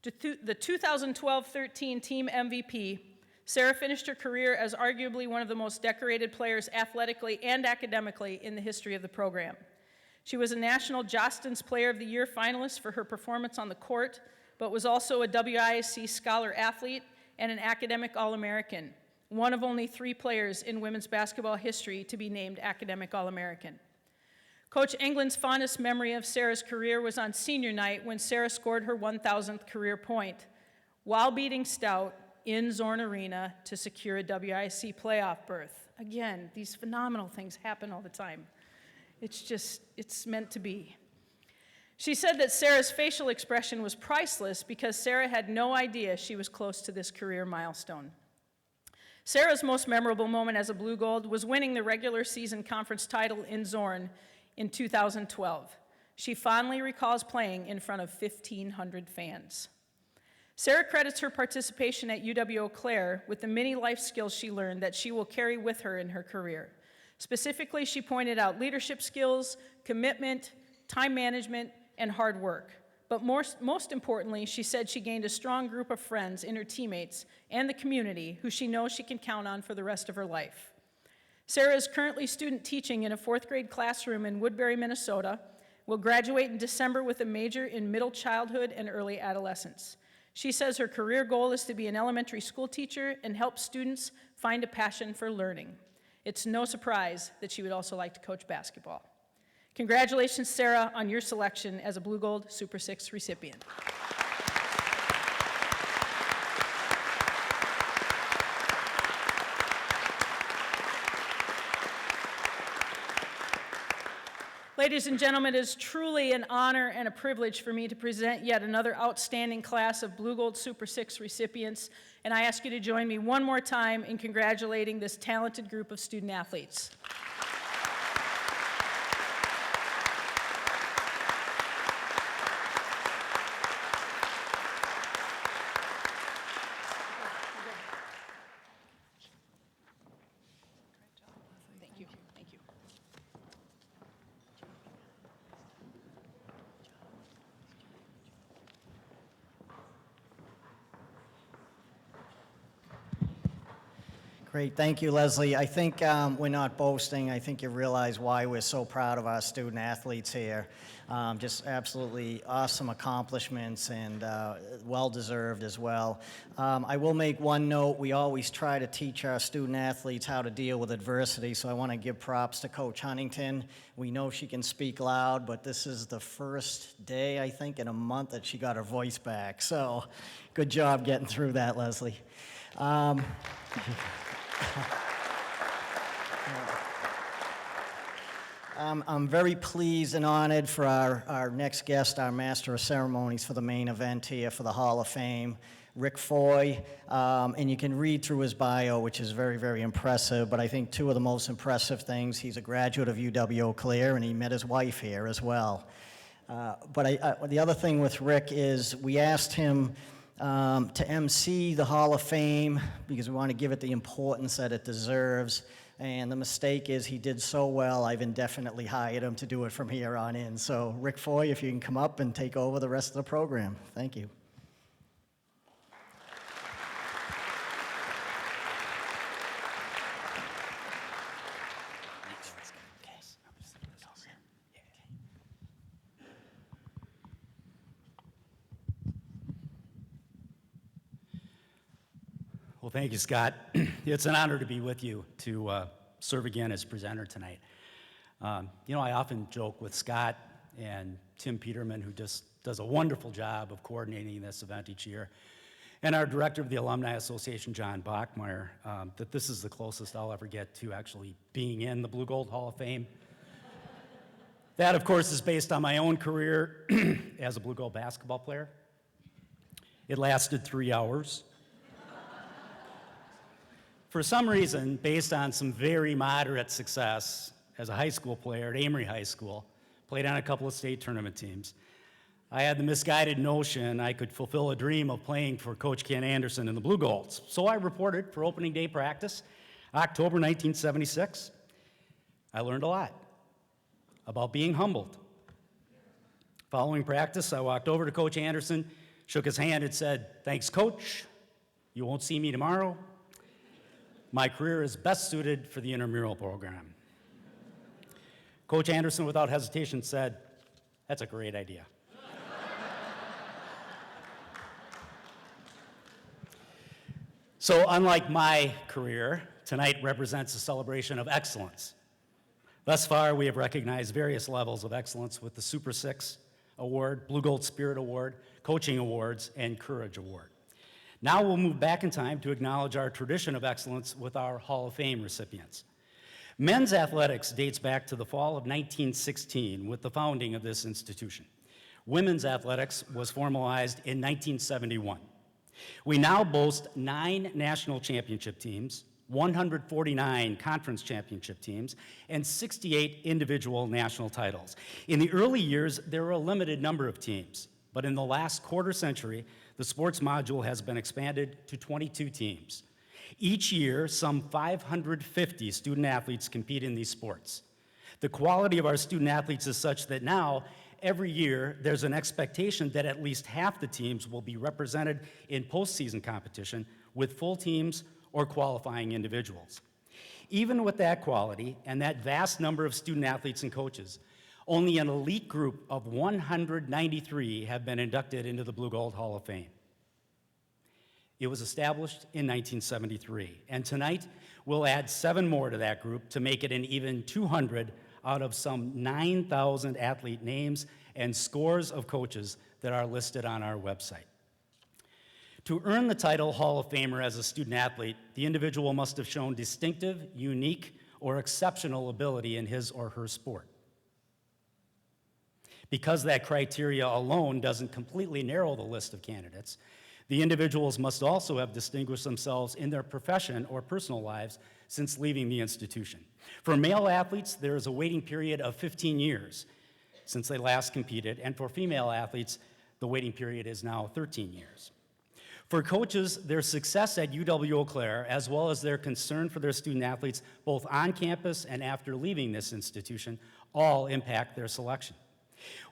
The 2012-13 team MVP, Sarah finished her career as arguably one of the most decorated players athletically and academically in the history of the program. She was a National Jostens Player of the Year finalist for her performance on the court, but was also a WIAC Scholar Athlete and an Academic All-American, one of only 3 players in women's basketball history to be named Academic All-American. Coach Englund's fondest memory of Sarah's career was on senior night when Sarah scored her 1,000th career point while beating Stout in Zorn Arena to secure a WIC playoff berth. Again, these phenomenal things happen all the time. It's meant to be. She said that Sarah's facial expression was priceless because Sarah had no idea she was close to this career milestone. Sarah's most memorable moment as a Blue Gold was winning the regular season conference title in Zorn in 2012. She fondly recalls playing in front of 1,500 fans. Sarah credits her participation at UW-Eau Claire with the many life skills she learned that she will carry with her in her career. Specifically, she pointed out leadership skills, commitment, time management, and hard work. But most importantly, she said she gained a strong group of friends in her teammates and the community who she knows she can count on for the rest of her life. Sarah is currently student teaching in a 4th grade classroom in Woodbury, Minnesota, will graduate in December with a major in middle childhood and early adolescence. She says her career goal is to be an elementary school teacher and help students find a passion for learning. It's no surprise that she would also like to coach basketball. Congratulations, Sarah, on your selection as a Blue Gold Super 6 recipient. Ladies and gentlemen, it is truly an honor and a privilege for me to present yet another outstanding class of Blue Gold Super 6 recipients, and I ask you to join me one more time in congratulating this talented group of student athletes. Thank you. Thank you. Great, thank you, Leslie. I think we're not boasting. I think you realize why we're so proud of our student athletes here. Just absolutely awesome accomplishments and well-deserved as well. I will make one note. We always try to teach our student athletes how to deal with adversity, so I want to give props to Coach Huntington. We know she can speak loud, but this is the first day, I think, in a month that she got her voice back. So good job getting through that, Leslie. I'm very pleased and honored for our next guest, our Master of Ceremonies for the main event here for the Hall of Fame, Rick Foy. And you can read through his bio, which is very, very impressive. But I think 2 of the most impressive things, he's a graduate of UW-Eau Claire, and he met his wife here as well. But the other thing with Rick is we asked him to MC the Hall of Fame because we want to give it the importance that it deserves. And the mistake is he did so well, I've indefinitely hired him to do it from here on in. So Rick Foy, if you can come up and take over the rest of the program. Thank you. Well, thank you, Scott. It's an honor to be with you to serve again as presenter tonight. You know, I often joke with Scott and Tim Peterman, who just does a wonderful job of coordinating this event each year, and our director of the Alumni Association, John Bachmeyer, that this is the closest I'll ever get to actually being in the Blue Gold Hall of Fame. That, of course, is based on my own career as a Blue Gold basketball player. It lasted 3 hours. For some reason, based on some very moderate success as a high school player at Amory High School, played on a couple of state tournament teams, I had the misguided notion I could fulfill a dream of playing for Coach Ken Anderson in the Blue Golds. So I reported for opening day practice, October 1976. I learned a lot about being humbled. Following practice, I walked over to Coach Anderson, shook his hand, and said, "Thanks, Coach. You won't see me tomorrow. My career is best suited for the intramural program." Coach Anderson, without hesitation, said, "That's a great idea." So unlike my career, tonight represents a celebration of excellence. Thus far, we have recognized various levels of excellence with the Super Six Award, Blue Gold Spirit Award, Coaching Awards, and Courage Award. Now we'll move back in time to acknowledge our tradition of excellence with our Hall of Fame recipients. Men's athletics dates back to the fall of 1916 with the founding of this institution. Women's athletics was formalized in 1971. We now boast 9 national championship teams, 149 conference championship teams, and 68 individual national titles. In the early years, there were a limited number of teams, but in the last quarter century, the sports module has been expanded to 22 teams. Each year, some 550 student athletes compete in these sports. The quality of our student athletes is such that now, every year, there's an expectation that at least half the teams will be represented in postseason competition with full teams or qualifying individuals. Even with that quality and that vast number of student athletes and coaches, only an elite group of 193 have been inducted into the Blue Gold Hall of Fame. It was established in 1973, and tonight we'll add 7 more to that group to make it an even 200 out of some 9,000 athlete names and scores of coaches that are listed on our website. To earn the title Hall of Famer as a student athlete, the individual must have shown distinctive, unique, or exceptional ability in his or her sport. Because that criteria alone doesn't completely narrow the list of candidates, the individuals must also have distinguished themselves in their profession or personal lives since leaving the institution. For male athletes, there is a waiting period of 15 years since they last competed, and for female athletes, the waiting period is now 13 years. For coaches, their success at UW-Eau Claire, as well as their concern for their student athletes, both on campus and after leaving this institution, all impact their selection.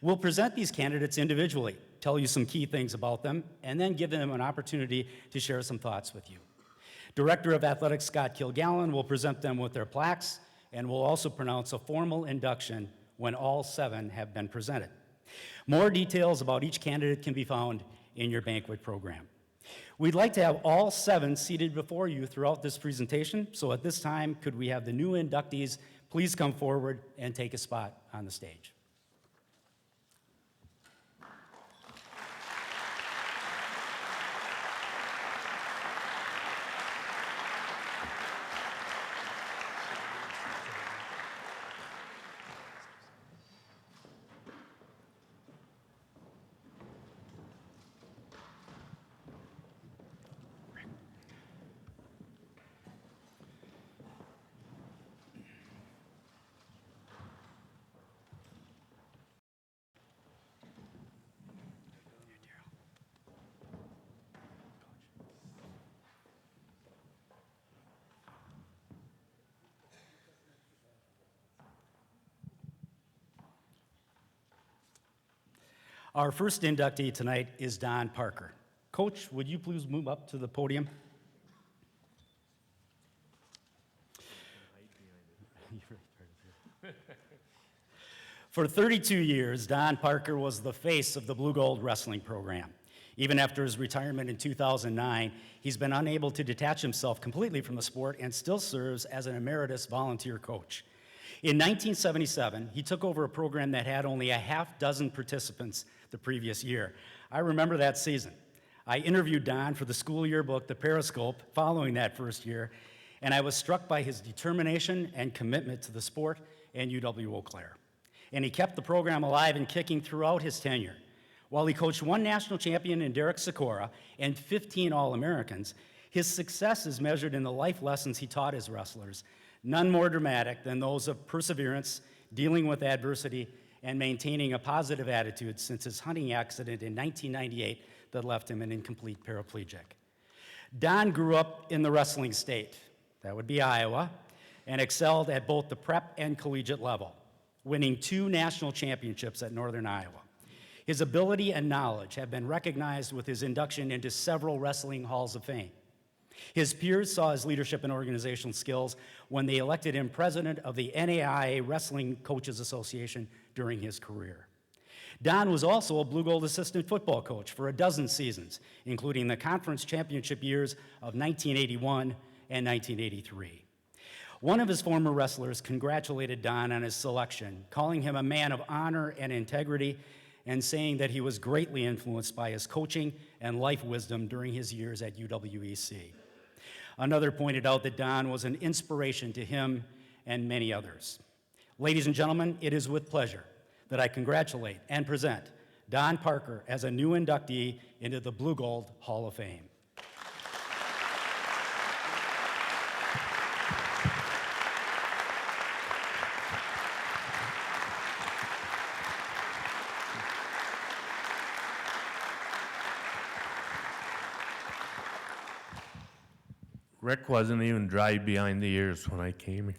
We'll present these candidates individually, tell you some key things about them, and then give them an opportunity to share some thoughts with you. Director of Athletics Scott Kilgallen will present them with their plaques, and will also pronounce a formal induction when all 7 have been presented. More details about each candidate can be found in your banquet program. We'd like to have all 7 seated before you throughout this presentation, so at this time, could we have the new inductees please come forward and take a spot on the stage. Our first inductee tonight is Don Parker. Coach, would you please move up to the podium? For 32 years, Don Parker was the face of the Blue Gold Wrestling program. Even after his retirement in 2009, he's been unable to detach himself completely from the sport and still serves as an emeritus volunteer coach. In 1977, he took over a program that had only a half dozen participants the previous year. I remember that season. I interviewed Don for the school yearbook, The Periscope, following that first year, and I was struck by his determination and commitment to the sport and UW-Eau Claire. And he kept the program alive and kicking throughout his tenure. While he coached one national champion in Derek Sikora and 15 All-Americans, his success is measured in the life lessons he taught his wrestlers, none more dramatic than those of perseverance, dealing with adversity, and maintaining a positive attitude since his hunting accident in 1998 that left him an incomplete paraplegic. Don grew up in the wrestling state, that would be Iowa, and excelled at both the prep and collegiate level, winning 2 national championships at Northern Iowa. His ability and knowledge have been recognized with his induction into several wrestling halls of fame. His peers saw his leadership and organizational skills when they elected him president of the NAIA Wrestling Coaches Association during his career. Don was also a Blue Gold assistant football coach for a dozen seasons, including the conference championship years of 1981 and 1983. One of his former wrestlers congratulated Don on his selection, calling him a man of honor and integrity, and saying that he was greatly influenced by his coaching and life wisdom during his years at UW-EC. Another pointed out that Don was an inspiration to him and many others. Ladies and gentlemen, it is with pleasure that I congratulate and present Don Parker as a new inductee into the Blue Gold Hall of Fame. Rick wasn't even dry behind the ears when I came here.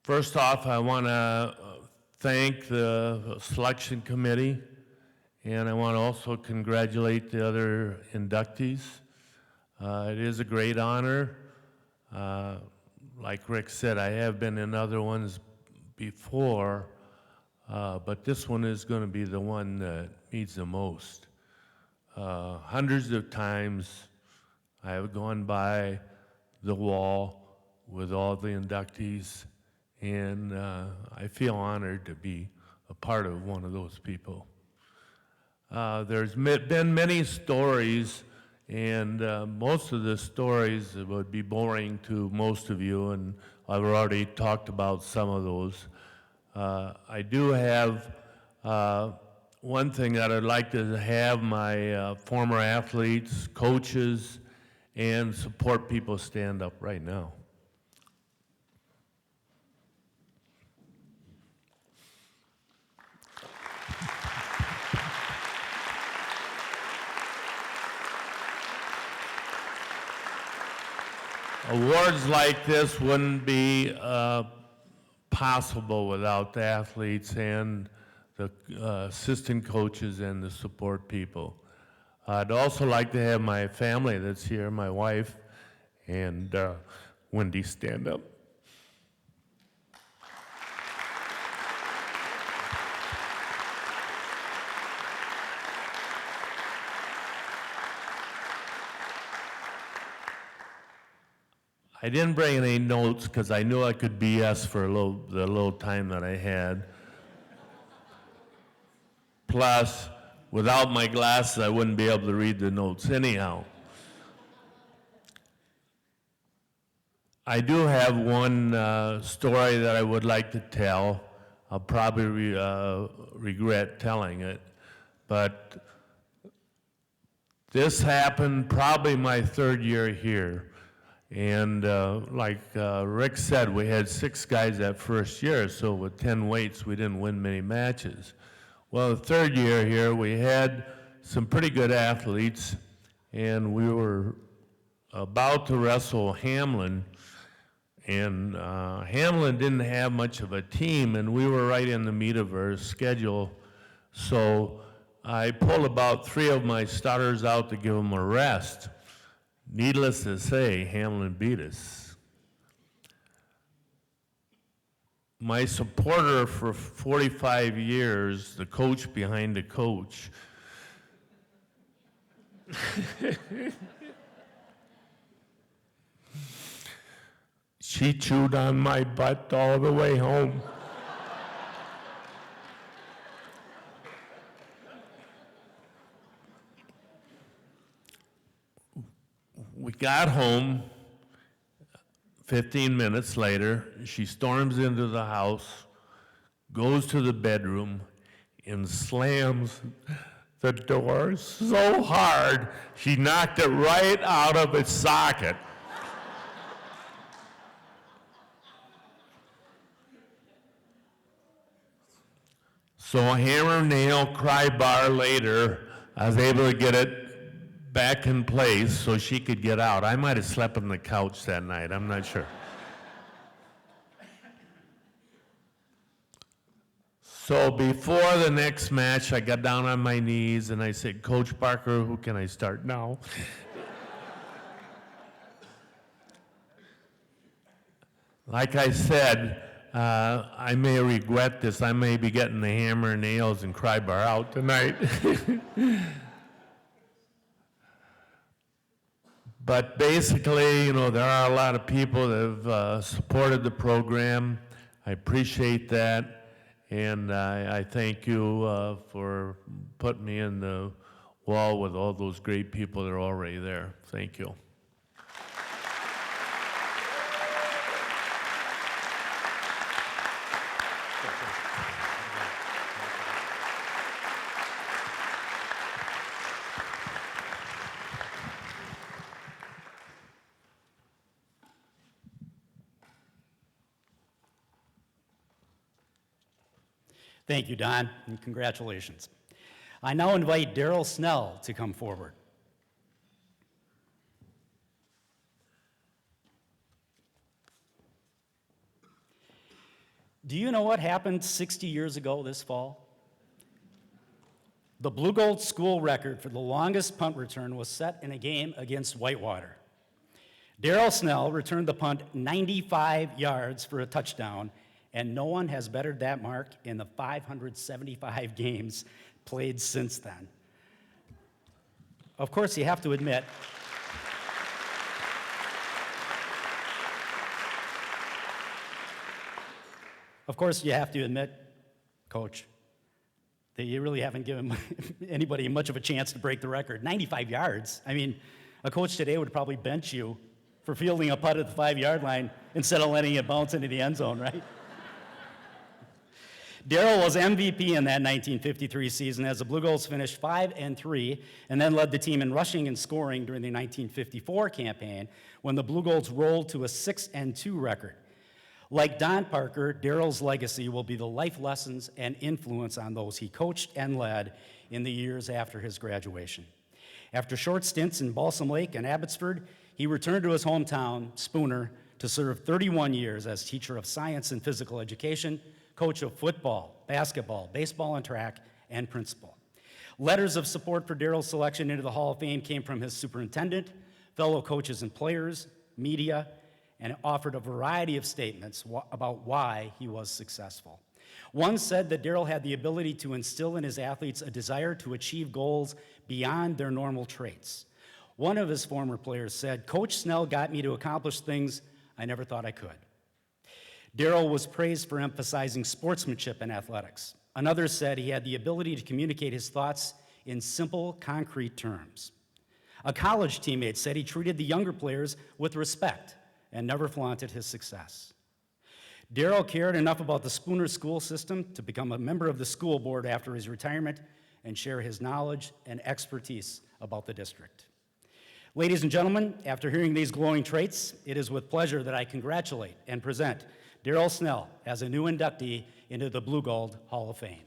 First off, I want to thank the selection committee, and I want to also congratulate the other inductees. It is a great honor. Like Rick said, I have been in other ones before, but this one is going to be the one that means the most. Hundreds of times I have gone by the wall with all the inductees, and I feel honored to be a part of one of those people. There's been many stories, and most of the stories would be boring to most of you, and I've already talked about some of those. I do have one thing that I'd like to have my former athletes, coaches, and support people stand up right now. Awards like this wouldn't be possible without the athletes and the assistant coaches and the support people. I'd also like to have my family that's here, my wife and Wendy, stand up. I didn't bring any notes because I knew I could BS for the little time that I had. Plus, without my glasses, I wouldn't be able to read the notes anyhow. I do have one story that I would like to tell. I'll probably regret telling it, but this happened probably my 3rd year here. And like Rick said, we had 6 guys that first year, so with 10 weights, we didn't win many matches. Well, the 3rd year here, we had some pretty good athletes, and we were about to wrestle Hamlin, And Hamlin didn't have much of a team, and we were right in the meat of our schedule. So I pulled about 3 of my starters out to give them a rest. Needless to say, Hamlin beat us. My supporter for 45 years, the coach behind the coach, she chewed on my butt all the way home. We got home. 15 minutes later, she storms into the house, goes to the bedroom, and slams the door so hard she knocked it right out of its socket. So a hammer, nail, cry bar later, I was able to get it back in place so she could get out. I might have slept on the couch that night, I'm not sure. So before the next match, I got down on my knees and I said, Coach Parker, who can I start now? Like I said, I may regret this. I may be getting the hammer and nails and cry bar out tonight. But basically, there are a lot of people that have supported the program. I appreciate that, and I thank you for putting me in the wall with all those great people that are already there. Thank you. Thank you, Don, and congratulations. I now invite Daryl Snell to come forward. Do you know what happened 60 years ago this fall? The Blue Gold school record for the longest punt return was set in a game against Whitewater. Daryl Snell returned the punt 95 yards for a touchdown, and no one has bettered that mark in the 575 games played since then. Of course, you have to admit, Coach, that you really haven't given anybody much of a chance to break the record. 95 yards. I mean, a coach today would probably bench you for fielding a putt at the 5-yard line instead of letting it bounce into the end zone, right? Daryl was MVP in that 1953 season as the Blue Goals finished 5-3 and then led the team in rushing and scoring during the 1954 campaign when the Blue Goals rolled to a 6-2 record. Like Don Parker, Daryl's legacy will be the life lessons and influence on those he coached and led in the years after his graduation. After short stints in Balsam Lake and Abbotsford, he returned to his hometown, Spooner, to serve 31 years as teacher of science and physical education, coach of football, basketball, baseball, and track, and principal. Letters of support for Daryl's selection into the Hall of Fame came from his superintendent, fellow coaches and players, media, and offered a variety of statements about why he was successful. One said that Daryl had the ability to instill in his athletes a desire to achieve goals beyond their normal traits. One of his former players said, "Coach Snell got me to accomplish things I never thought I could." Daryl was praised for emphasizing sportsmanship in athletics. Another said he had the ability to communicate his thoughts in simple, concrete terms. A college teammate said he treated the younger players with respect and never flaunted his success. Daryl cared enough about the Spooner school system to become a member of the school board after his retirement and share his knowledge and expertise about the district. Ladies and gentlemen, after hearing these glowing traits, it is with pleasure that I congratulate and present Daryl Snell as a new inductee into the Blue Gold Hall of Fame.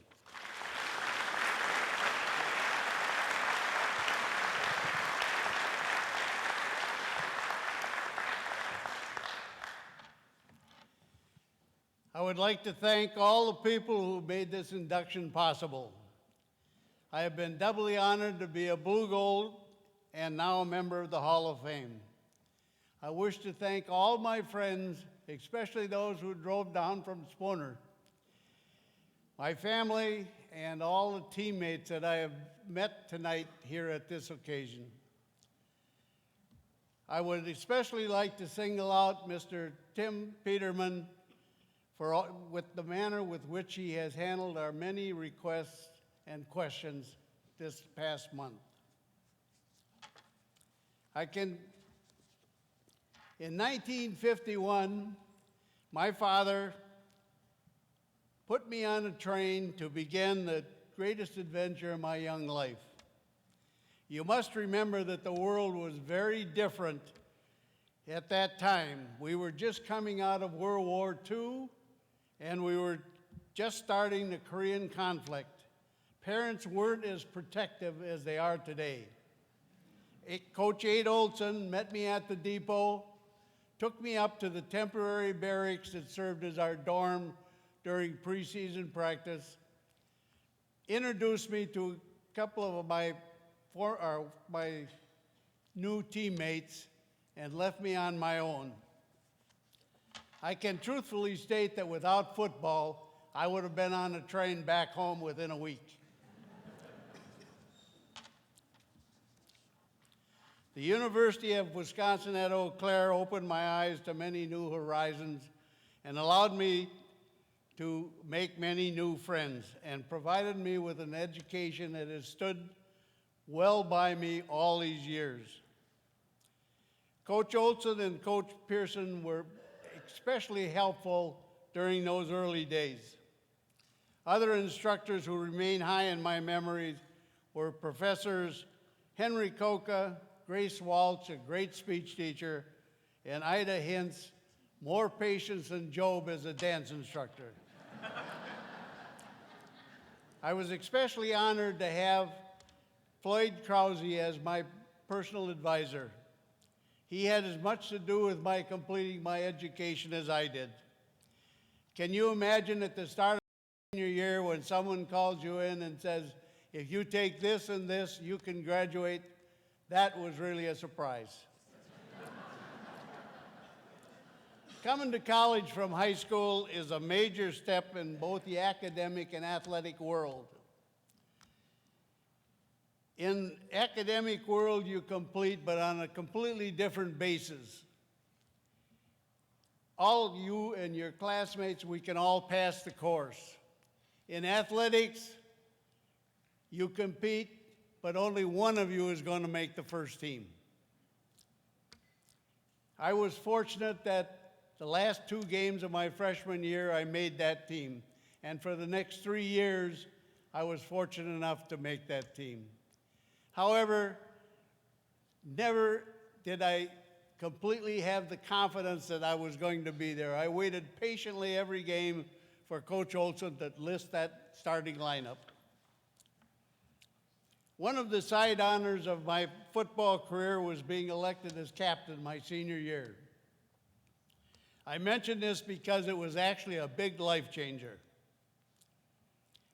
would like to thank all the people who made this induction possible. I have been doubly honored to be a Blue Gold and now a member of the Hall of Fame. I wish to thank all my friends, especially those who drove down from Spooner, my family, and all the teammates that I have met tonight here at this occasion. I would especially like to single out Mr. Tim Peterman with the manner with which he has handled our many requests and questions this past month. In 1951, my father put me on a train to begin the greatest adventure of my young life. You must remember that the world was very different at that time. We were just coming out of World War II, and we were just starting the Korean conflict. Parents weren't as protective as they are today. Coach Ade Olson met me at the depot, took me up to the temporary barracks that served as our dorm during preseason practice, introduced me to a couple of my new teammates, and left me on my own. I can truthfully state that without football, I would have been on a train back home within a week. The University of Wisconsin at Eau Claire opened my eyes to many new horizons and allowed me to make many new friends and provided me with an education that has stood well by me all these years. Coach Olson and Coach Pearson were especially helpful during those early days. Other instructors who remain high in my memories were Professors Henry Coca, Grace Walsh, a great speech teacher, and Ida Hintz, more patience than Job as a dance instructor. I was especially honored to have Floyd Krause as my personal advisor. He had as much to do with my completing my education as I did. Can you imagine at the start of your senior year when someone calls you in and says, if you take this and this, you can graduate? That was really a surprise. Coming to college from high school is a major step in both the academic and athletic world. In academic world, you complete, but on a completely different basis. All of you and your classmates, we can all pass the course. In athletics, you compete, but only one of you is going to make the first team. I was fortunate that the last 2 games of my freshman year, I made that team. And for the next 3 years, I was fortunate enough to make that team. However, never did I completely have the confidence that I was going to be there. I waited patiently every game for Coach Olson to list that starting lineup. One of the side honors of my football career was being elected as captain my senior year. I mention this because it was actually a big life changer.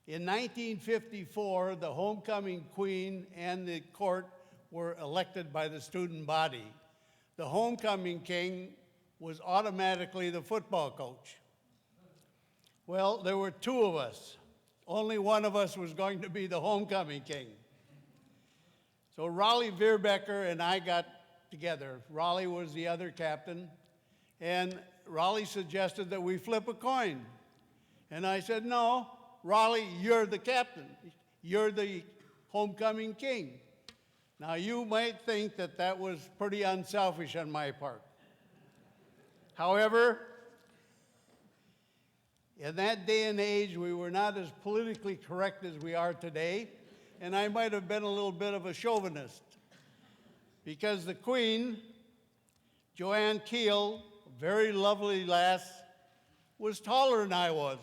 In 1954, the homecoming queen and the court were elected by the student body. The homecoming king was automatically the football coach. Well, there were 2 of us. Only one of us was going to be the homecoming king. So Raleigh Veerbecker and I got together. Raleigh was the other captain, and Raleigh suggested that we flip a coin. And I said, no, Raleigh, you're the captain. You're the homecoming king. Now, you might think that that was pretty unselfish on my part. However, in that day and age, we were not as politically correct as we are today, and I might have been a little bit of a chauvinist, because the queen, Joanne Keel, a very lovely lass, was taller than I was.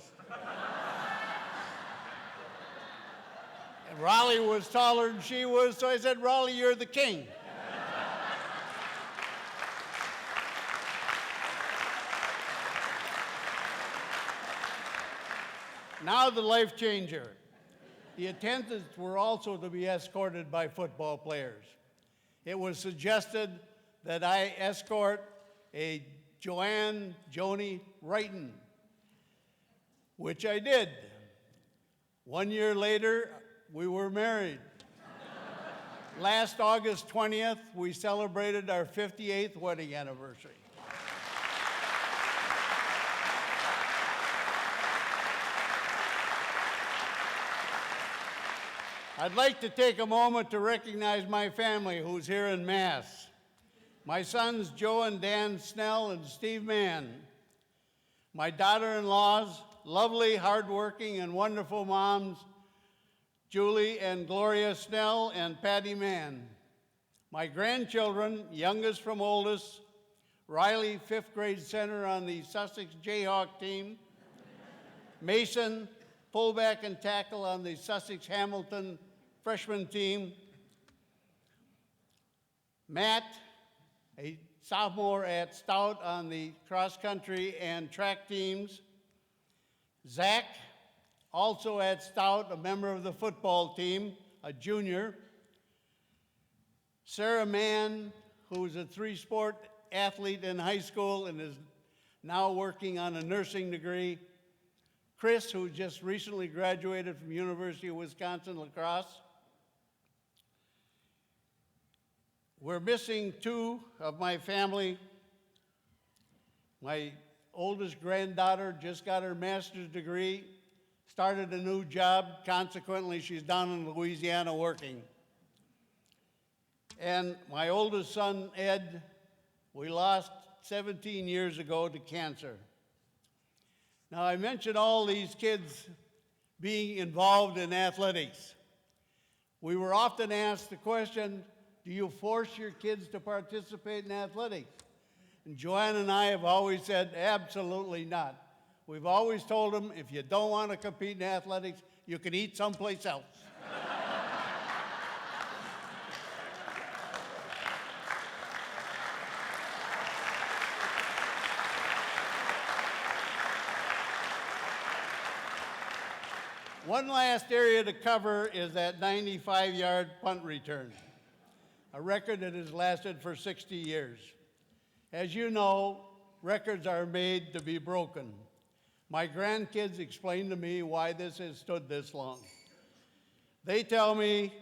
And Raleigh was taller than she was, so I said, Raleigh, you're the king. Now the life changer. The attendants were also to be escorted by football players. It was suggested that I escort a Joanne Joni Wrighton, which I did. 1 year later, we were married. Last August 20th, we celebrated our 58th wedding anniversary. I'd like to take a moment to recognize my family who's here in Mass. My sons, Joe and Dan Snell and Steve Mann. My daughter-in-laws, lovely, hardworking, and wonderful moms, Julie and Gloria Snell and Patty Mann. My grandchildren, youngest from oldest, Riley, fifth grade center on the Sussex Jayhawk team, Mason, fullback and tackle on the Sussex Hamilton freshman team, Matt, a sophomore at Stout on the cross country and track teams, Zach, also at Stout, a member of the football team, a junior, Sarah Mann, who's a three-sport athlete in high school and is now working on a nursing degree, Chris, who just recently graduated from University of Wisconsin La Crosse. We're missing two of my family. My oldest granddaughter just got her master's degree, started a new job. Consequently, she's down in Louisiana working. And my oldest son, Ed, we lost 17 years ago to cancer. Now, I mentioned all these kids being involved in athletics. We were often asked the question, do you force your kids to participate in athletics? And Joanne and I have always said, absolutely not. We've always told them, if you don't want to compete in athletics, you can eat someplace else. One last area to cover is that 95-yard punt return, a record that has lasted for 60 years. As you know, records are made to be broken. My grandkids explain to me why this has stood this long. They tell me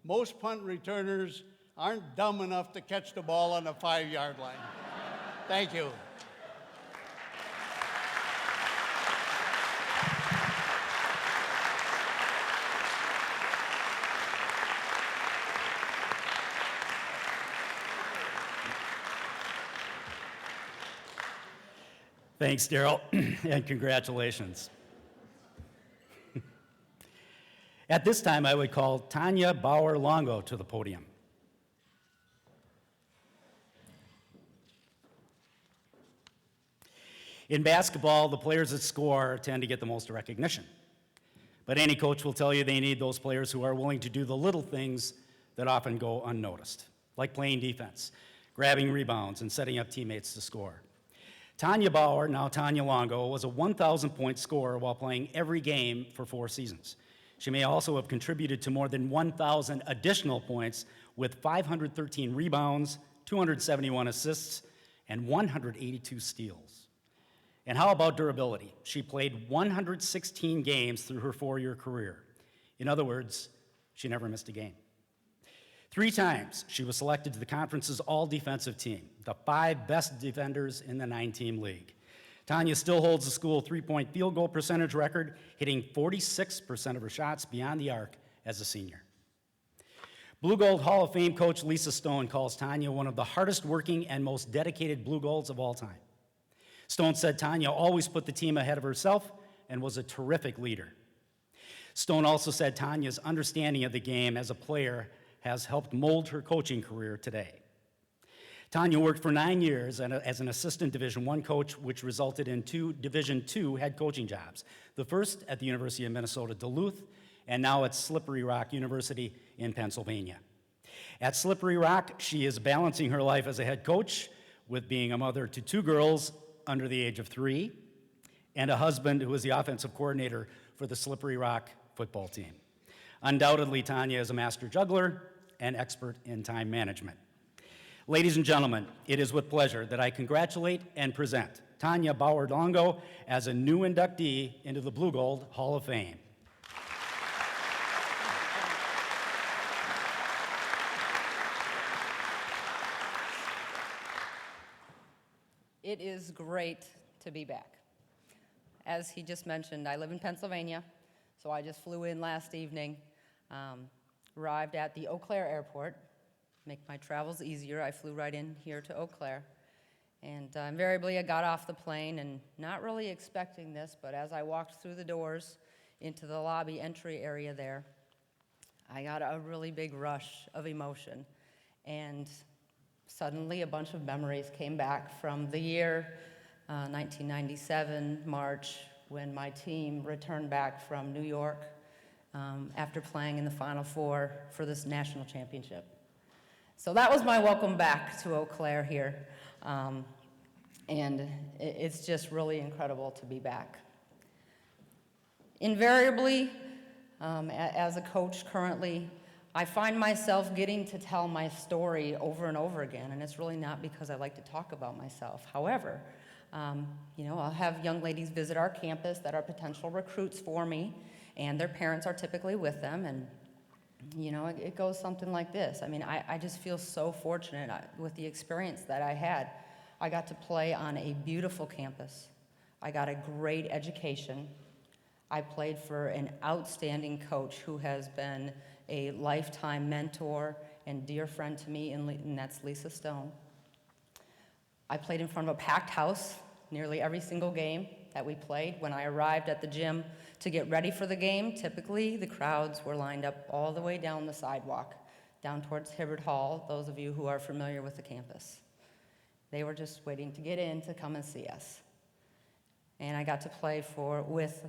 most punt returners aren't dumb enough to catch the ball on the 5-yard line. Thank you. Thanks, Daryl, and congratulations. At this time, I would call Tanya Bauer-Longo to the podium. In basketball, the players that score tend to get the most recognition. But any coach will tell you they need those players who are willing to do the little things that often go unnoticed, like playing defense, grabbing rebounds, and setting up teammates to score. Tanya Bauer, now Tanya Longo, was a 1,000-point scorer while playing every game for 4 seasons. She may also have contributed to more than 1,000 additional points with 513 rebounds, 271 assists, and 182 steals. And how about durability? She played 116 games through her 4-year career. In other words, she never missed a game. 3 times, she was selected to the conference's all-defensive team, the 5 best defenders in the 9-team league. Tanya still holds the school 3-point field goal percentage record, hitting 46% of her shots beyond the arc as a senior. Blue Gold Hall of Fame coach Lisa Stone calls Tanya one of the hardest working and most dedicated Blue Golds of all time. Stone said Tanya always put the team ahead of herself and was a terrific leader. Stone also said Tanya's understanding of the game as a player has helped mold her coaching career today. Tanya worked for 9 years as an assistant Division I coach, which resulted in 2 Division II head coaching jobs. The first at the University of Minnesota Duluth, and now at Slippery Rock University in Pennsylvania. At Slippery Rock, she is balancing her life as a head coach with being a mother to 2 girls under the age of 3 and a husband who was the offensive coordinator for the Slippery Rock football team. Undoubtedly, Tanya is a master juggler and expert in time management. Ladies and gentlemen, it is with pleasure that I congratulate and present Tanya Bauer-Longo as a new inductee into the Blue Gold Hall of Fame. It is great to be back. As he just mentioned, I live in Pennsylvania, so I just flew in last evening, arrived at the Eau Claire Airport. Make my travels easier, I flew right in here to Eau Claire. And invariably, I got off the plane and not really expecting this, but as I walked through the doors into the lobby entry area there, I got a really big rush of emotion. And suddenly, a bunch of memories came back from the year 1997, March, when my team returned back from New York after playing in the Final Four for this national championship. So that was my welcome back to Eau Claire here. And it's just really incredible to be back. Invariably, as a coach currently, I find myself getting to tell my story over and over again, and it's really not because I like to talk about myself. However, I'll have young ladies visit our campus that are potential recruits for me, and their parents are typically with them, and it goes something like this. I mean, I just feel so fortunate with the experience that I had. I got to play on a beautiful campus. I got a great education. I played for an outstanding coach who has been a lifetime mentor and dear friend to me, and that's Lisa Stone. I played in front of a packed house nearly every single game that we played. When I arrived at the gym to get ready for the game, typically the crowds were lined up all the way down the sidewalk, down towards Hibbert Hall, those of you who are familiar with the campus. They were just waiting to get in to come and see us. And I got to play with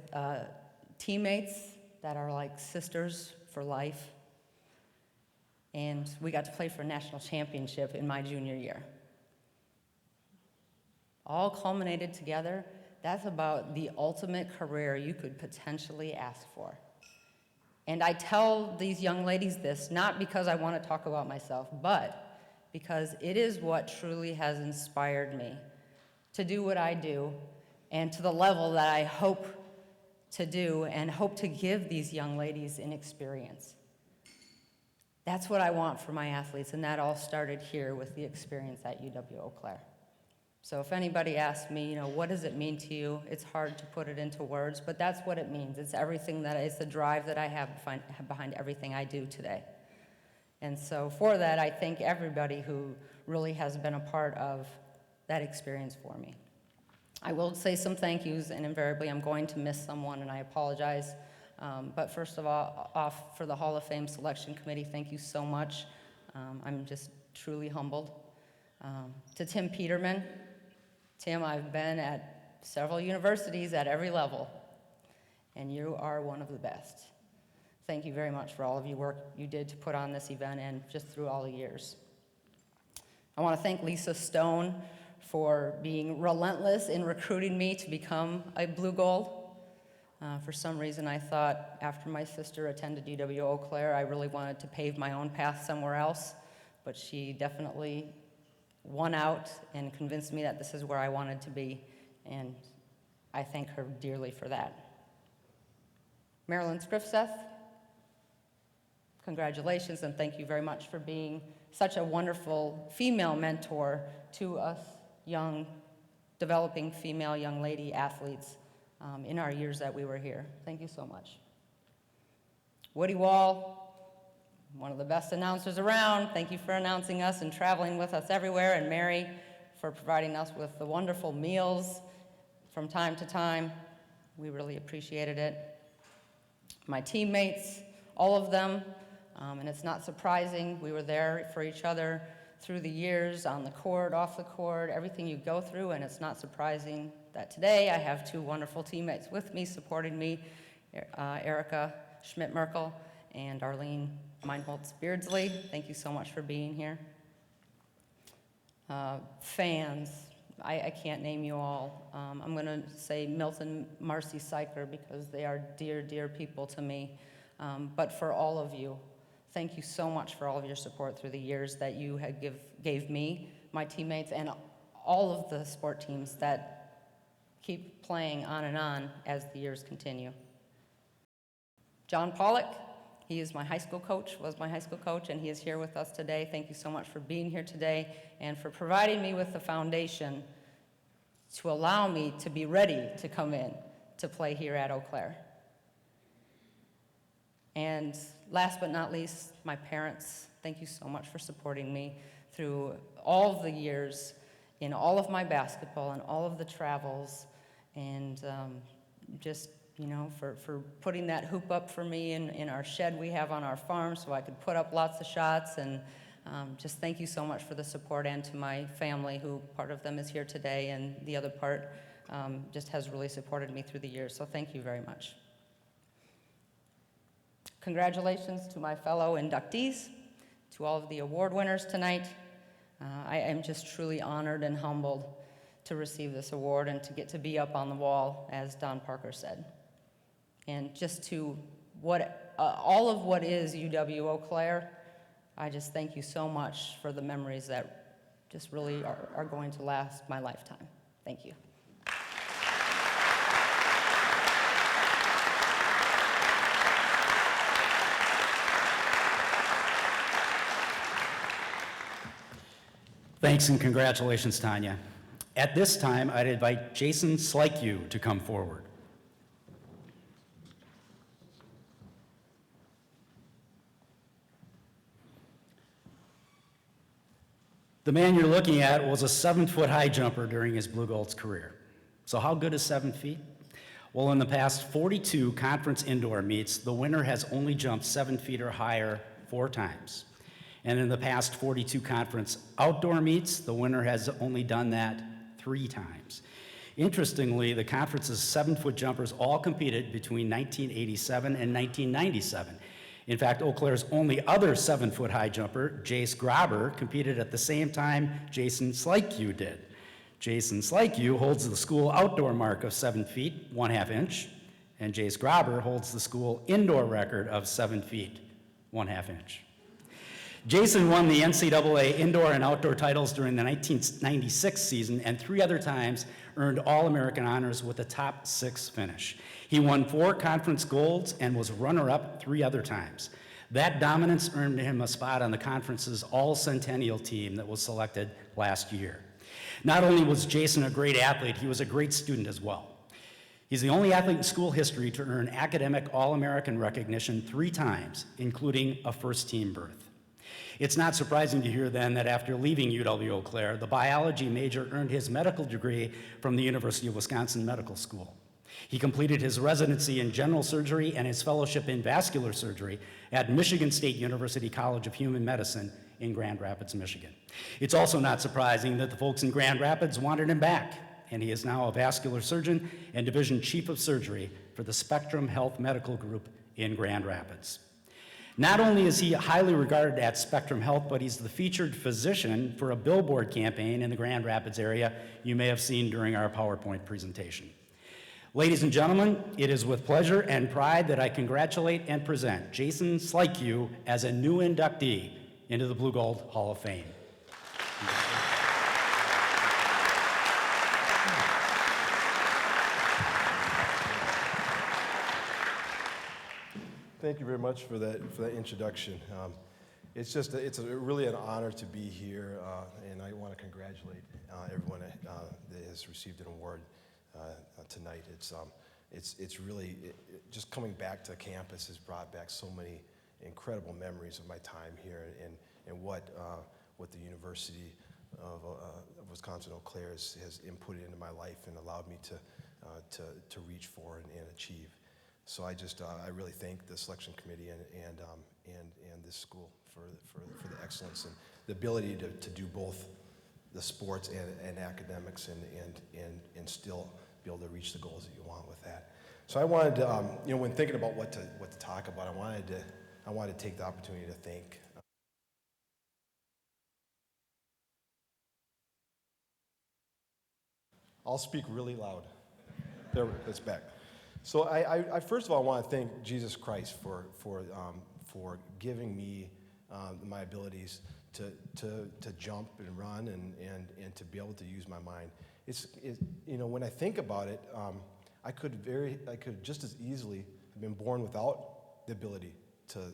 teammates that are like sisters for life. And we got to play for a national championship in my junior year. All culminated together. That's about the ultimate career you could potentially ask for. And I tell these young ladies this, not because I want to talk about myself, but because it is what truly has inspired me to do what I do and to the level that I hope to do and hope to give these young ladies an experience. That's what I want for my athletes, and that all started here with the experience at UW-Eau Claire. So if anybody asks me, what does it mean to you? It's hard to put it into words, but that's what it means. It's everything it's the drive that I have behind everything I do today. And so for that, I thank everybody who really has been a part of that experience for me. I will say some thank yous, and invariably I'm going to miss someone, and I apologize. But first of all, for the Hall of Fame Selection Committee, thank you so much. I'm just truly humbled. To Tim Peterman. Tim, I've been at several universities at every level, and you are one of the best. Thank you very much for all of your work you did to put on this event and just through all the years. I want to thank Lisa Stone for being relentless in recruiting me to become a Blue Gold. For some reason, I thought after my sister attended UW-Eau Claire, I really wanted to pave my own path somewhere else, but she definitely won out and convinced me that this is where I wanted to be, and I thank her dearly for that. Marilyn Scrifseth, congratulations, and thank you very much for being such a wonderful female mentor to us young, developing female young lady athletes in our years that we were here. Thank you so much. Woody Wall, one of the best announcers around. Thank you for announcing us and traveling with us everywhere, and Mary for providing us with the wonderful meals from time to time. We really appreciated it. My teammates, all of them, and it's not surprising, we were there for each other through the years, on the court, off the court, everything you go through, and it's not surprising that today I have two wonderful teammates with me, supporting me, Erica Schmidt-Merkel and Arlene Meinholz-Beardsley. Thank you so much for being here. Fans, I can't name you all. I'm going to say Milton, Marcy, Syker, because they are dear, dear people to me. But for all of you, thank you so much for all of your support through the years that you had gave me, my teammates, and all of the sport teams that keep playing on and on as the years continue. John Pollock, he is my high school coach, was my high school coach, and he is here with us today. Thank you so much for being here today and for providing me with the foundation to allow me to be ready to come in to play here at Eau Claire. And last but not least, my parents, thank you so much for supporting me through all of the years in all of my basketball and all of the travels, and just, you know, for putting that hoop up for me in our shed we have on our farm so I could put up lots of shots. And just thank you so much for the support, and to my family, who part of them is here today and the other part just has really supported me through the years. So thank you very much. Congratulations to my fellow inductees, to all of the award winners tonight. I am just truly honored and humbled to receive this award and to get to be up on the wall, as Don Parker said. And just to all of what is UW-Eau Claire, I just thank you so much for the memories that just really are going to last my lifetime. Thank you. Thanks and congratulations, Tanya. At this time, I'd invite Jason Slykew to come forward. The man you're looking at was a 7-foot high jumper during his Blue Gold's career. So how good is 7 feet? Well, in the past 42 conference indoor meets, the winner has only jumped 7 feet or higher 4 times. And in the past 42 conference outdoor meets, the winner has only done that 3 times. Interestingly, the conference's 7-foot jumpers all competed between 1987 and 1997. In fact, Eau Claire's only other 7-foot high jumper, Jace Grobber, competed at the same time Jason Slykew did. Jason Slykew holds the school outdoor mark of 7 feet, 1/2 inch, and Jace Grobber holds the school indoor record of 7 feet, 1/2 inch. Jason won the NCAA indoor and outdoor titles during the 1996 season, and 3 other times earned All-American honors with a top 6 finish. He won 4 conference golds and was runner-up 3 other times. That dominance earned him a spot on the conference's all-centennial team that was selected last year. Not only was Jason a great athlete, he was a great student as well. He's the only athlete in school history to earn academic All-American recognition 3 times, including a first-team berth. It's not surprising to hear then that after leaving UW-Eau Claire, the biology major earned his medical degree from the University of Wisconsin Medical School. He completed his residency in general surgery and his fellowship in vascular surgery at Michigan State University College of Human Medicine in Grand Rapids, Michigan. It's also not surprising that the folks in Grand Rapids wanted him back, and he is now a vascular surgeon and division chief of surgery for the Spectrum Health Medical Group in Grand Rapids. Not only is he highly regarded at Spectrum Health, but he's the featured physician for a billboard campaign in the Grand Rapids area you may have seen during our PowerPoint presentation. Ladies and gentlemen, it is with pleasure and pride that I congratulate and present Jason Slykew as a new inductee into the Blue Gold Hall of Fame. Thank you very much for that introduction. It's really an honor to be here, and I want to congratulate everyone that has received an award tonight. It's really just coming back to campus has brought back so many incredible memories of my time here, and what the University of Wisconsin-Eau Claire has inputted into my life and allowed me to reach for and achieve. So I really thank the selection committee and this school for the excellence and the ability to do both the sports and academics and still be able to reach the goals that you want with that. So I wanted to, when thinking about what to talk about, I wanted to take the opportunity to thank I'll speak really loud. There, it's back. So I first of all want to thank Jesus Christ for giving me my abilities to jump and run and to be able to use my mind. When I think about it, I could just as easily have been born without the ability to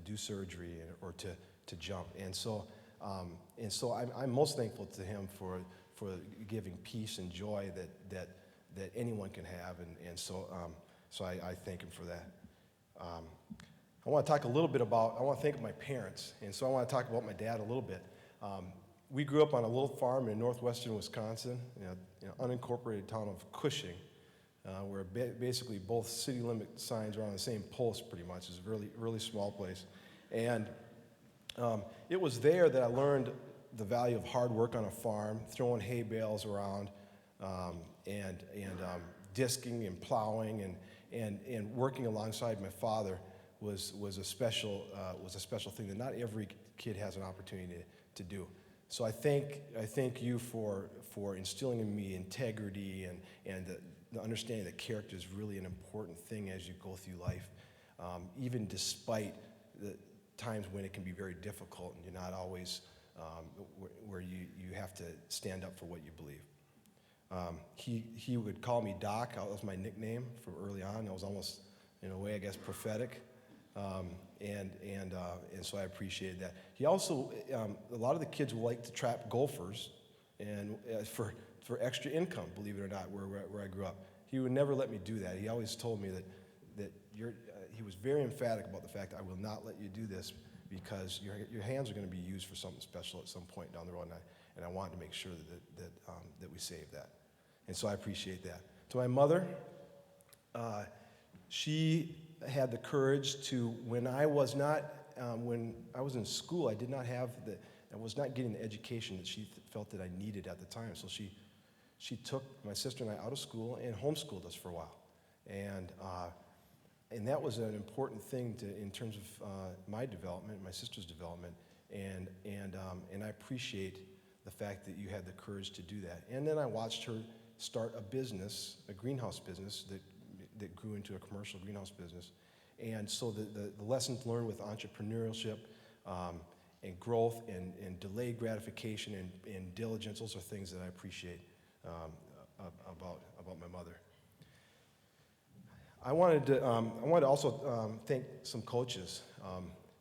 do surgery or to jump. And so I'm most thankful to him for giving peace and joy that anyone can have, and so I thank him for that. I want to talk a little bit about, I want to thank my parents, and so I want to talk about my dad a little bit. We grew up on a little farm in northwestern Wisconsin, in an unincorporated town of Cushing, where basically both city limit signs are on the same post pretty much. It's a really, really small place. And it was there that I learned the value of hard work on a farm, throwing hay bales around, and disking and plowing and working alongside my father was a special thing that not every kid has an opportunity to do. So I thank you for instilling in me integrity and the understanding that character is really an important thing as you go through life, even despite the times when it can be very difficult and you're not always where you have to stand up for what you believe. He would call me Doc. That was my nickname from early on. It was almost, in a way, I guess, prophetic. And so I appreciated that. He also, a lot of the kids like to trap gophers and for extra income, believe it or not, where I grew up. He would never let me do that. He always told me that he was very emphatic about the fact that I will not let you do this because your hands are going to be used for something special at some point down the road, and I wanted to make sure that we saved that. And so I appreciate that. To my mother, she had the courage to, when I was in school, I was not getting the education that she felt that I needed at the time. So she took my sister and I out of school and homeschooled us for a while. And that was an important thing in terms of my development, my sister's development, and I appreciate the fact that you had the courage to do that. And then I watched her start a business, a greenhouse business that grew into a commercial greenhouse business. And so the lessons learned with entrepreneurship and growth and delayed gratification and diligence, those are things that I appreciate about my mother. I wanted to also thank some coaches.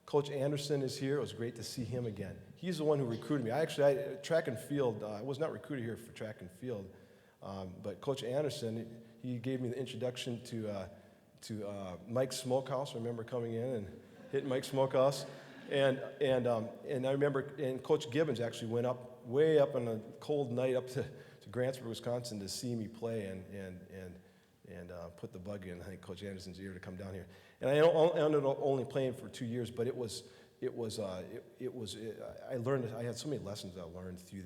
Coach Anderson is here. It was great to see him again. He's the one who recruited me. Track and field, I was not recruited here for track and field, but Coach Anderson, he gave me the introduction to Mike's Smokehouse. I remember coming in and hitting Mike's Smokehouse. And I remember, and Coach Gibbons actually went way up on a cold night up to Grantsburg, Wisconsin to see me play and put the bug in, I think, Coach Anderson's ear to come down here. And I ended up only playing for 2 years, but I had so many lessons I learned through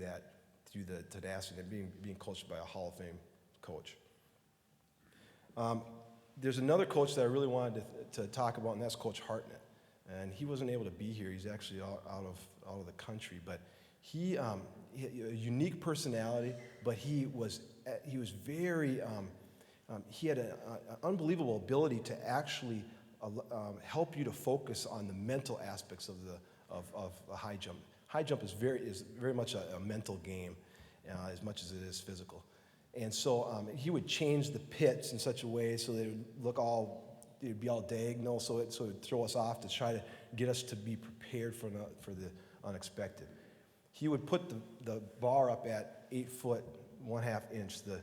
the tenacity and being coached by a Hall of Fame coach. There's another coach that I really wanted to talk about, and that's Coach Hartnett. And he wasn't able to be here. He's actually out of the country, but he had a unique personality, but he was very. He had an unbelievable ability to actually help you to focus on the mental aspects of the high jump. High jump is very much a mental game, as much as it is physical. And so he would change the pits in such a way so that it would be all diagonal, so it would throw us off to try to get us to be prepared for the unexpected. He would put the bar up at 8 foot 1/2 inch, the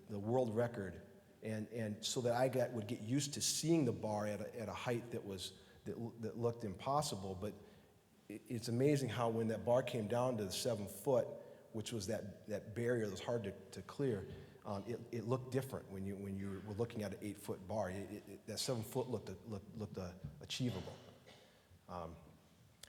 world record, and so that would get used to seeing the bar at a height that looked impossible. But it's amazing how when that bar came down to the 7 foot, which was that barrier that was hard to clear, it looked different when you were looking at an 8 foot bar. That 7 foot looked achievable.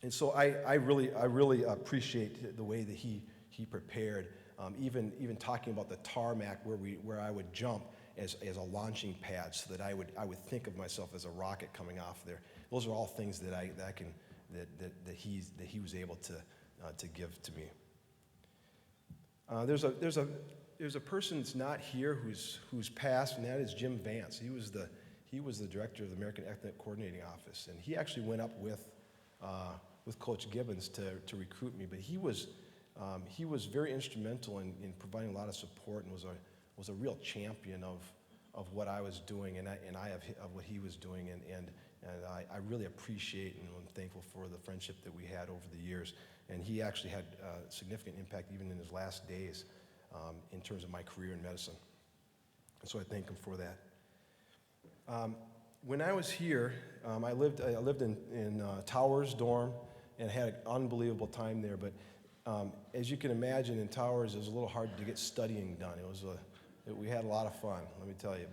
And so I really appreciate the way that he prepared. Even talking about the tarmac where I would jump as a launching pad, so that I would think of myself as a rocket coming off there. Those are all things that he was able to give to me. There's there's a person that's not here who's passed, and that is Jim Vance. He was the director of the American Ethnic Coordinating Office, and he actually went up with Coach Gibbons to recruit me. But he was very instrumental in providing a lot of support, and was a real champion of what I was doing, and of what he was doing, and I really appreciate and I'm thankful for the friendship that we had over the years. And he actually had a significant impact even in his last days in terms of my career in medicine. And so I thank him for that. When I was here, I lived in Towers dorm and had an unbelievable time there. But as you can imagine, in Towers, it was a little hard to get studying done. We had a lot of fun, let me tell you.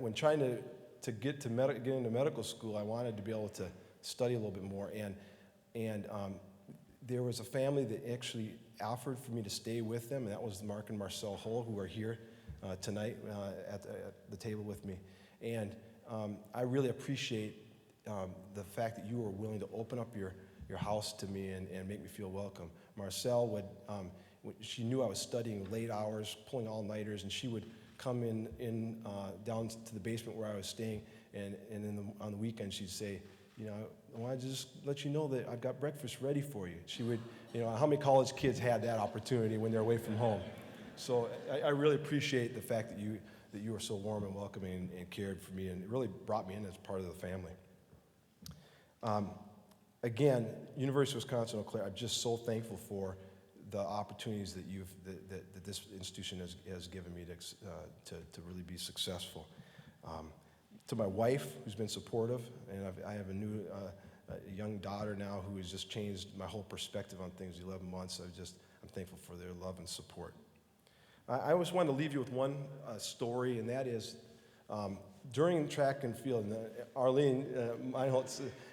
When trying to get into medical school, I wanted to be able to study a little bit more. And there was a family that actually offered for me to stay with them, and that was Mark and Marcel Hull, who are here tonight at the table with me. And I really appreciate the fact that you were willing to open up your house to me and make me feel welcome. Marcel she knew I was studying late hours, pulling all-nighters, and she would come in down to the basement where I was staying, and on the weekend she'd say, I wanted to just let you know that I've got breakfast ready for you. She would, how many college kids had that opportunity when they're away from home? So I really appreciate the fact that you were so warm and welcoming and cared for me, and it really brought me in as part of the family. Again, University of Wisconsin-Eau Claire, I'm just so thankful for the opportunities that this institution has given me to really be successful. To my wife, who's been supportive, and I have a young daughter now who has just changed my whole perspective on things. 11 months, I'm thankful for their love and support. I always wanted to leave you with one story, and that is during track and field. And Arlene,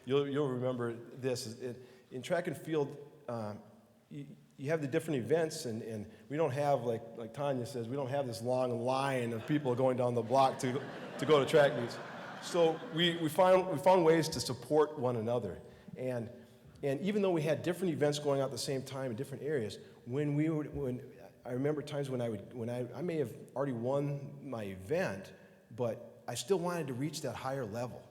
you'll remember this. In track and field, you have the different events, and we don't have, like Tanya says, we don't have this long line of people going down the block to go to track meets. So we found ways to support one another. And even though we had different events going on at the same time in different areas, I remember times when I may have already won my event, but I still wanted to reach that higher level,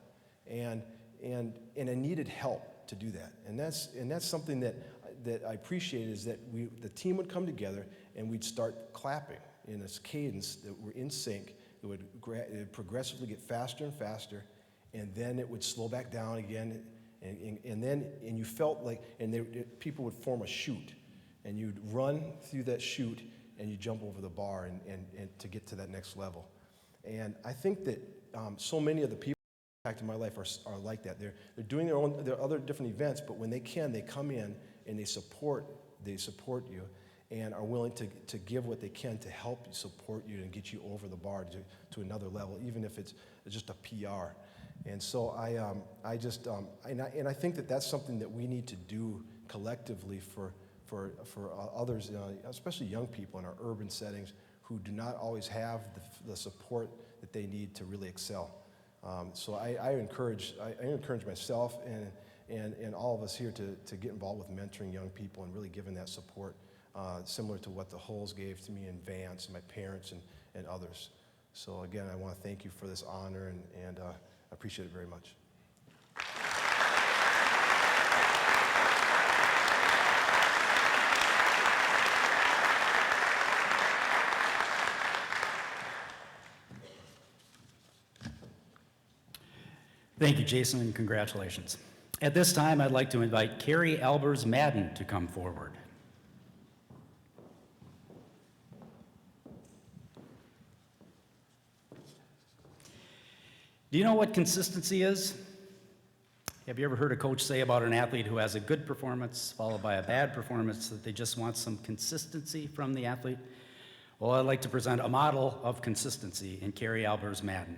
and I needed help to do that. And that's something that I appreciate, is that the team would come together and we'd start clapping in this cadence that we're in sync. It would progressively get faster and faster, and then it would slow back down again, and you felt like, people would form a chute, and you'd run through that chute and you jump over the bar and to get to that next level. And I think that so many of the people in my life are like that. They're doing their other different events, but when they can, they come in and they support you and are willing to give what they can to help support you and get you over the bar to another level, even if it's just a PR. And so I think that that's something that we need to do collectively for others, especially young people in our urban settings who do not always have the support that they need to really excel. So I encourage myself and all of us here to get involved with mentoring young people and really giving that support, similar to what the Hulls gave to me in Vance and my parents and others. So again, I want to thank you for this honor, and I appreciate it very much. Thank you, Jason, and congratulations. At this time, I'd like to invite Carrie Albers-Madden to come forward. Do you know what consistency is? Have you ever heard a coach say about an athlete who has a good performance followed by a bad performance that they just want some consistency from the athlete? Well, I'd like to present a model of consistency in Carrie Albers-Madden.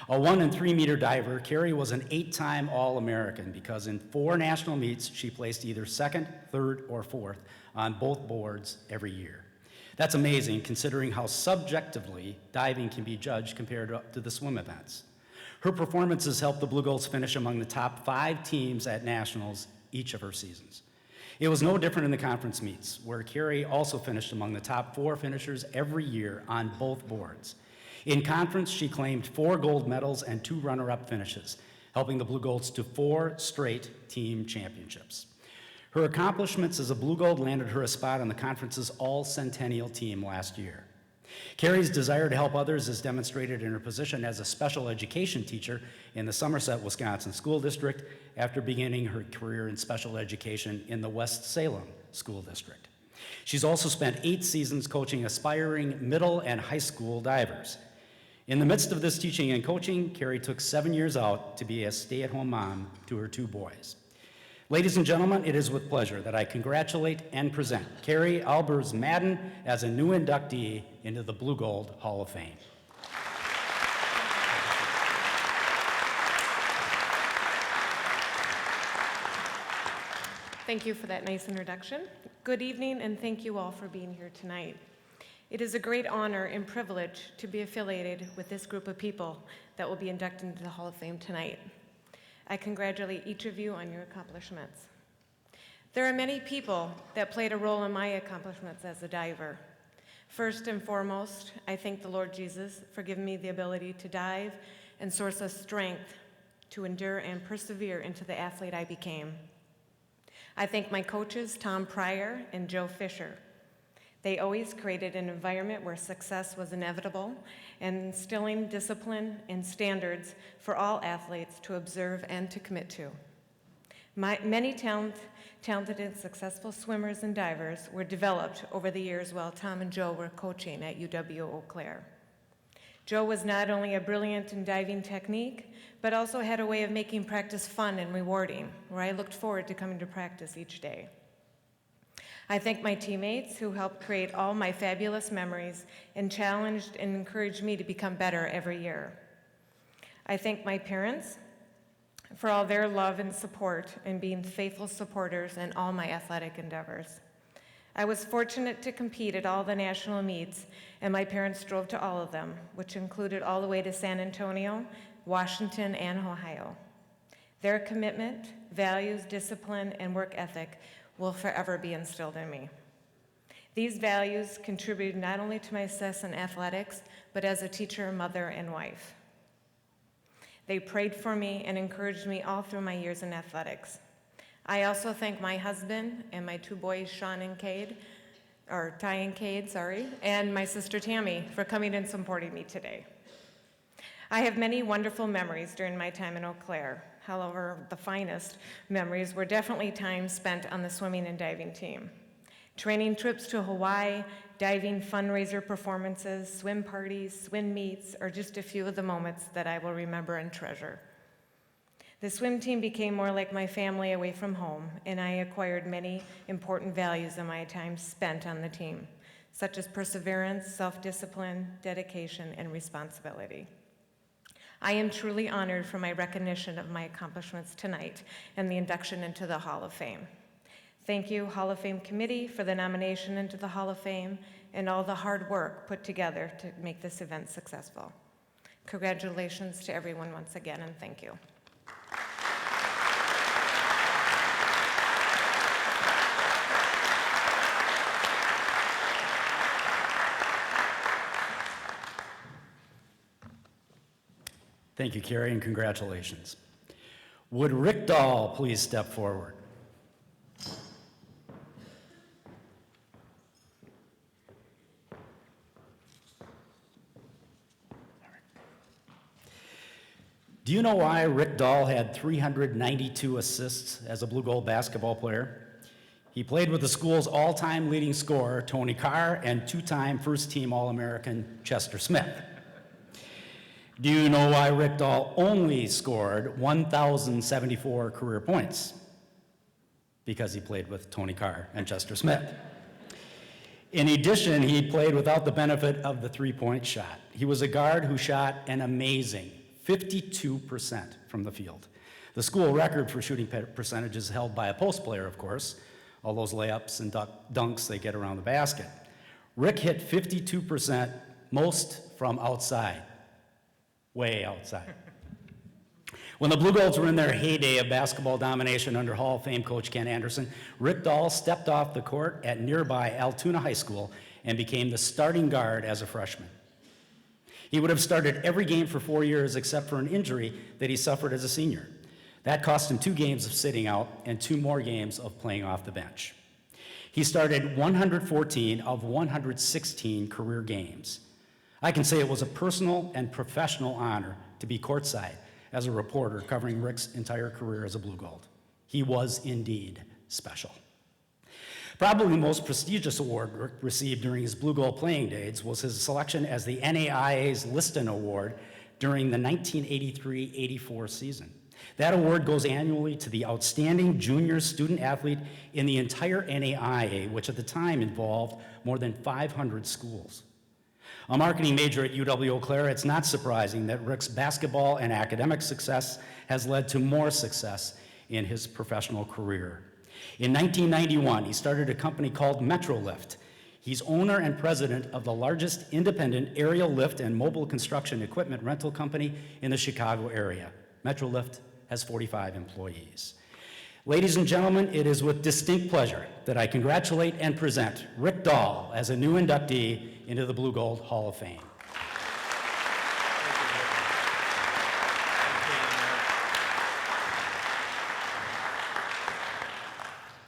A 1 and 3 meter diver, Carrie was an 8-time All-American because in 4 national meets, she placed either 2nd, 3rd, or 4th on both boards every year. That's amazing considering how subjectively diving can be judged compared to the swim events. Her performances helped the Blue Gulls finish among the top 5 teams at nationals each of her seasons. It was no different in the conference meets, where Carrie also finished among the top 4 finishers every year on both boards. In conference, she claimed 4 gold medals and 2 runner-up finishes, helping the Blue Golds to 4 straight team championships. Her accomplishments as a Blue Gold landed her a spot on the conference's all-centennial team last year. Carrie's desire to help others is demonstrated in her position as a special education teacher in the Somerset, Wisconsin School District after beginning her career in special education in the West Salem School District. She's also spent 8 seasons coaching aspiring middle and high school divers. In the midst of this teaching and coaching, Carrie took 7 years out to be a stay-at-home mom to her 2 boys. Ladies and gentlemen, it is with pleasure that I congratulate and present Carrie Albers-Madden as a new inductee into the Blue Gold Hall of Fame. Thank you for that nice introduction. Good evening, and thank you all for being here tonight. It is a great honor and privilege to be affiliated with this group of people that will be inducted into the Hall of Fame tonight. I congratulate each of you on your accomplishments. There are many people that played a role in my accomplishments as a diver. First and foremost, I thank the Lord Jesus for giving me the ability to dive and source of strength to endure and persevere into the athlete I became. I thank my coaches, Tom Pryor and Joe Fisher. They always created an environment where success was inevitable and instilling discipline and standards for all athletes to observe and to commit to. Many talented and successful swimmers and divers were developed over the years while Tom and Joe were coaching at UW-Eau. Joe was not only a brilliant in diving technique, but also had a way of making practice fun and rewarding, where I looked forward to coming to practice each day. I thank my teammates who helped create all my fabulous memories and challenged and encouraged me to become better every year. I thank my parents for all their love and support and being faithful supporters in all my athletic endeavors. I was fortunate to compete at all the national meets, and my parents drove to all of them, which included all the way to San Antonio, Washington, and Ohio. Their commitment, values, discipline, and work ethic will forever be instilled in me. These values contributed not only to my success in athletics, but as a teacher, mother, and wife. They prayed for me and encouraged me all through my years in athletics. I also thank my husband and my 2 boys, Ty and Cade, and my sister Tammy for coming and supporting me today. I have many wonderful memories during my time in Eau Claire. However, the finest memories were definitely time spent on the swimming and diving team. Training trips to Hawaii, diving fundraiser performances, swim parties, swim meets are just a few of the moments that I will remember and treasure. The swim team became more like my family away from home, and I acquired many important values in my time spent on the team, such as perseverance, self-discipline, dedication, and responsibility. I am truly honored for my recognition of my accomplishments tonight and the induction into the Hall of Fame. Thank you, Hall of Fame Committee, for the nomination into the Hall of Fame and all the hard work put together to make this event successful. Congratulations to everyone once again, and thank you. Thank you, Carrie, and congratulations. Would Rick Dahl please step forward? Do you know why Rick Dahl had 392 assists as a Blue Gold basketball player? He played with the school's all-time leading scorer, Tony Carr, and 2-time first-team All-American Chester Smith. Do you know why Rick Dahl only scored 1,074 career points? Because he played with Tony Carr and Chester Smith. In addition, he played without the benefit of the three-point shot. He was a guard who shot an amazing 52% from the field. The school record for shooting percentage is held by a post player, of course, all those layups and dunks they get around the basket. Rick hit 52%, most from outside. Way outside. When the Blue Golds were in their heyday of basketball domination under Hall of Fame coach Ken Anderson, Rick Dahl stepped off the court at nearby Altoona High School and became the starting guard as a freshman. He would have started every game for 4 years except for an injury that he suffered as a senior. That cost him 2 games of sitting out and 2 more games of playing off the bench. He started 114 of 116 career games. I can say it was a personal and professional honor to be courtside as a reporter covering Rick's entire career as a Blue Gold. He was indeed special. Probably the most prestigious award Rick received during his Blue Gold playing days was his selection as the NAIA's Liston Award during the 1983-84 season. That award goes annually to the outstanding junior student athlete in the entire NAIA, which at the time involved more than 500 schools. A marketing major at UW-Eau Claire, it's not surprising that Rick's basketball and academic success has led to more success in his professional career. In 1991, he started a company called Metrolift. He's owner and president of the largest independent aerial lift and mobile construction equipment rental company in the Chicago area. Metrolift has 45 employees. Ladies and gentlemen, it is with distinct pleasure that I congratulate and present Rick Dahl as a new inductee into the Blue Gold Hall of Fame.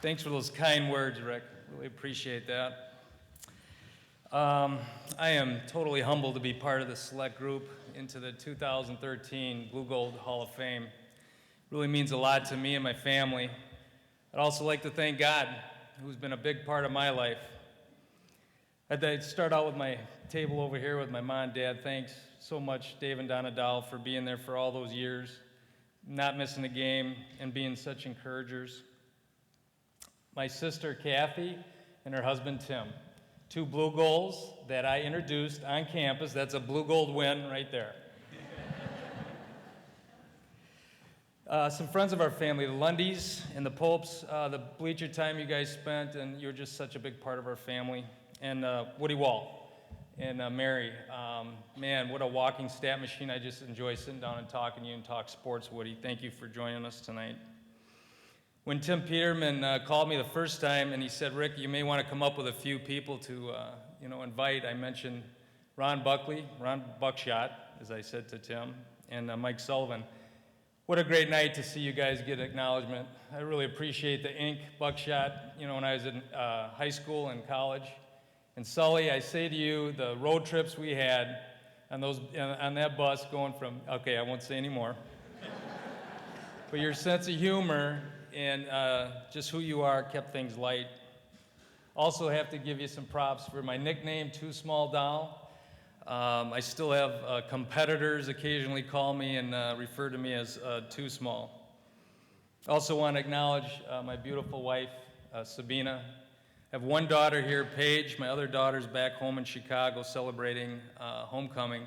Thanks for those kind words, Rick. Really appreciate that. I am totally humbled to be part of the select group into the 2013 Blue Gold Hall of Fame. Really means a lot to me and my family. I'd also like to thank God, who's been a big part of my life. I'd start out with my table over here with my mom and dad. Thanks so much, Dave and Donna Dahl, for being there for all those years, not missing a game, and being such encouragers. My sister, Kathy, and her husband, Tim. 2 Blue Golds that I introduced on campus. That's a Blue Gold win right there. Some friends of our family, the Lundys and the Popes, the bleacher time you guys spent, and you're just such a big part of our family. And Woody Wall and Mary. Man, what a walking stat machine. I just enjoy sitting down and talking to you and talk sports, Woody. Thank you for joining us tonight. When Tim Peterman called me the first time and he said, Rick, you may want to come up with a few people to invite, I mentioned Ron Buckshot, as I said to Tim, and Mike Sullivan. What a great night to see you guys get acknowledgement. I really appreciate the ink, Buckshot, when I was in high school and college. And Sully, I say to you, the road trips we had on that bus going from, okay, I won't say anymore. But your sense of humor and just who you are kept things light. Also have to give you some props for my nickname, Too Small Doll. I still have competitors occasionally call me and refer to me as Too Small. Also want to acknowledge my beautiful wife, Sabina. I have one daughter here, Paige. My other daughter's back home in Chicago celebrating homecoming.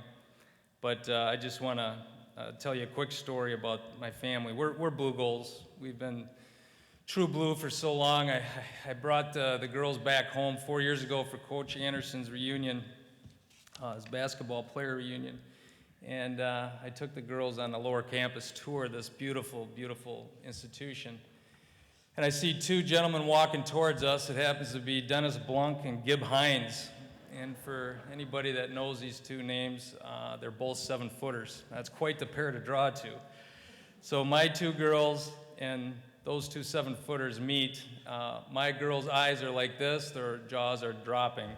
But I just want to tell you a quick story about my family. We're Blue Golds. We've been true blue for so long. I brought the girls back home 4 years ago for Coach Anderson's reunion. His basketball player reunion. And I took the girls on the lower campus tour of this beautiful, beautiful institution. And I see 2 gentlemen walking towards us. It happens to be Dennis Blunk and Gib Hines. And for anybody that knows these 2 names, they're both 7-footers. That's quite the pair to draw to. So my 2 girls and those 2 7-footers meet. My girls' eyes are like this, their jaws are dropping.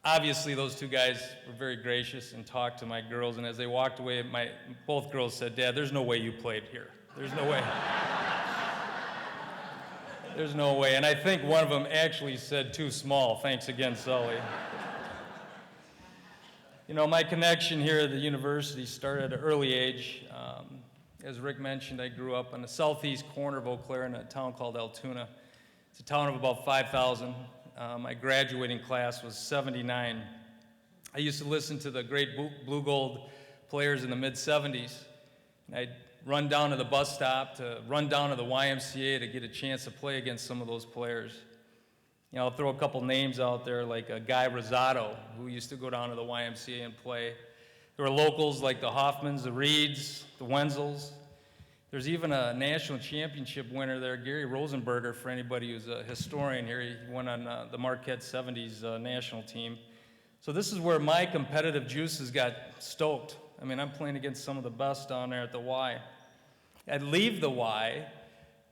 Obviously, those 2 guys were very gracious and talked to my girls, and as they walked away, both girls said, Dad, there's no way you played here. There's no way. There's no way. And I think one of them actually said too small. Thanks again, Sully. My connection here at the university started at an early age. As Rick mentioned, I grew up on the southeast corner of Eau Claire in a town called Altoona. It's a town of about 5,000. My graduating class was 79. I used to listen to the great Blue Gold players in the mid-'70s. And I'd run down to the bus stop, to run down to the YMCA to get a chance to play against some of those players. I'll throw a couple names out there, like Guy Rosado, who used to go down to the YMCA and play. There were locals like the Hoffmans, the Reeds, the Wenzels. There's even a national championship winner there, Gary Rosenberger, for anybody who's a historian here. He went on the Marquette 70s national team. So this is where my competitive juices got stoked. I mean, I'm playing against some of the best down there at the Y. I'd leave the Y,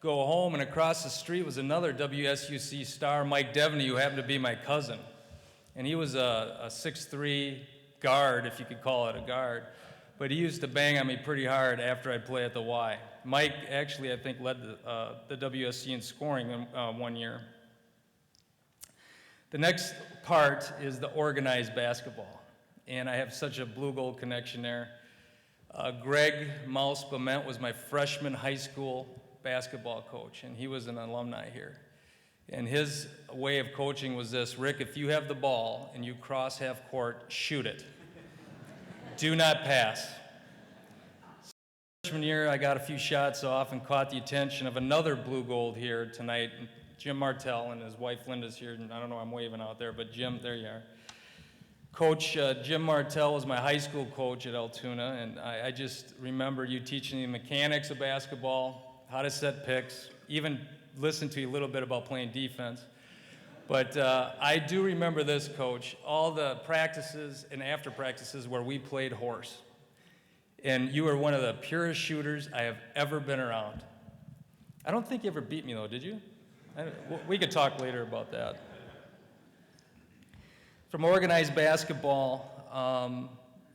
go home, and across the street was another WSUC star, Mike Devaney, who happened to be my cousin. And he was a 6'3" guard, if you could call it a guard. But he used to bang on me pretty hard after I'd play at the Y. Mike actually, I think, led the WSC in scoring in, 1 year. The next part is the organized basketball. And I have such a blue-gold connection there. Greg Mouse Bement was my freshman high school basketball coach, and he was an alumni here. And his way of coaching was this: Rick, if you have the ball and you cross half court, shoot it. Do not pass. Freshman year, I got a few shots off and caught the attention of another blue gold here tonight, Jim Martell, and his wife Linda's here. And I don't know, I'm waving out there, but Jim, there you are. Coach Jim Martell was my high school coach at Altoona, and I just remember you teaching me the mechanics of basketball, how to set picks, even listen to you a little bit about playing defense. But I do remember this, Coach, all the practices and after practices where we played horse. And you were one of the purest shooters I have ever been around. I don't think you ever beat me, though, did you? We could talk later about that. From organized basketball,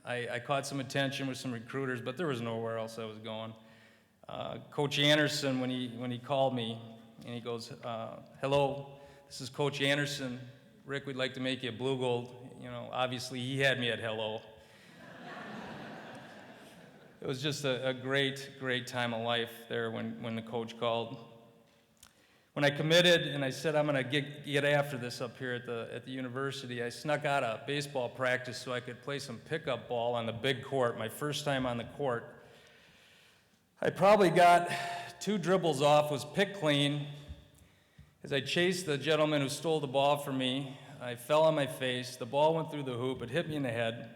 I caught some attention with some recruiters, but there was nowhere else I was going. Coach Anderson, when he called me, and he goes, hello, this is Coach Anderson. Rick, we'd like to make you a blue gold. You know, obviously he had me at hello. It was just a great, great time of life there when the coach called. When I committed and I said I'm going to get after this up here at the university, I snuck out of baseball practice so I could play some pickup ball on the big court, my first time on the court. I probably got 2 dribbles off, was picked clean. As I chased the gentleman who stole the ball from me, I fell on my face. The ball went through the hoop. It hit me in the head.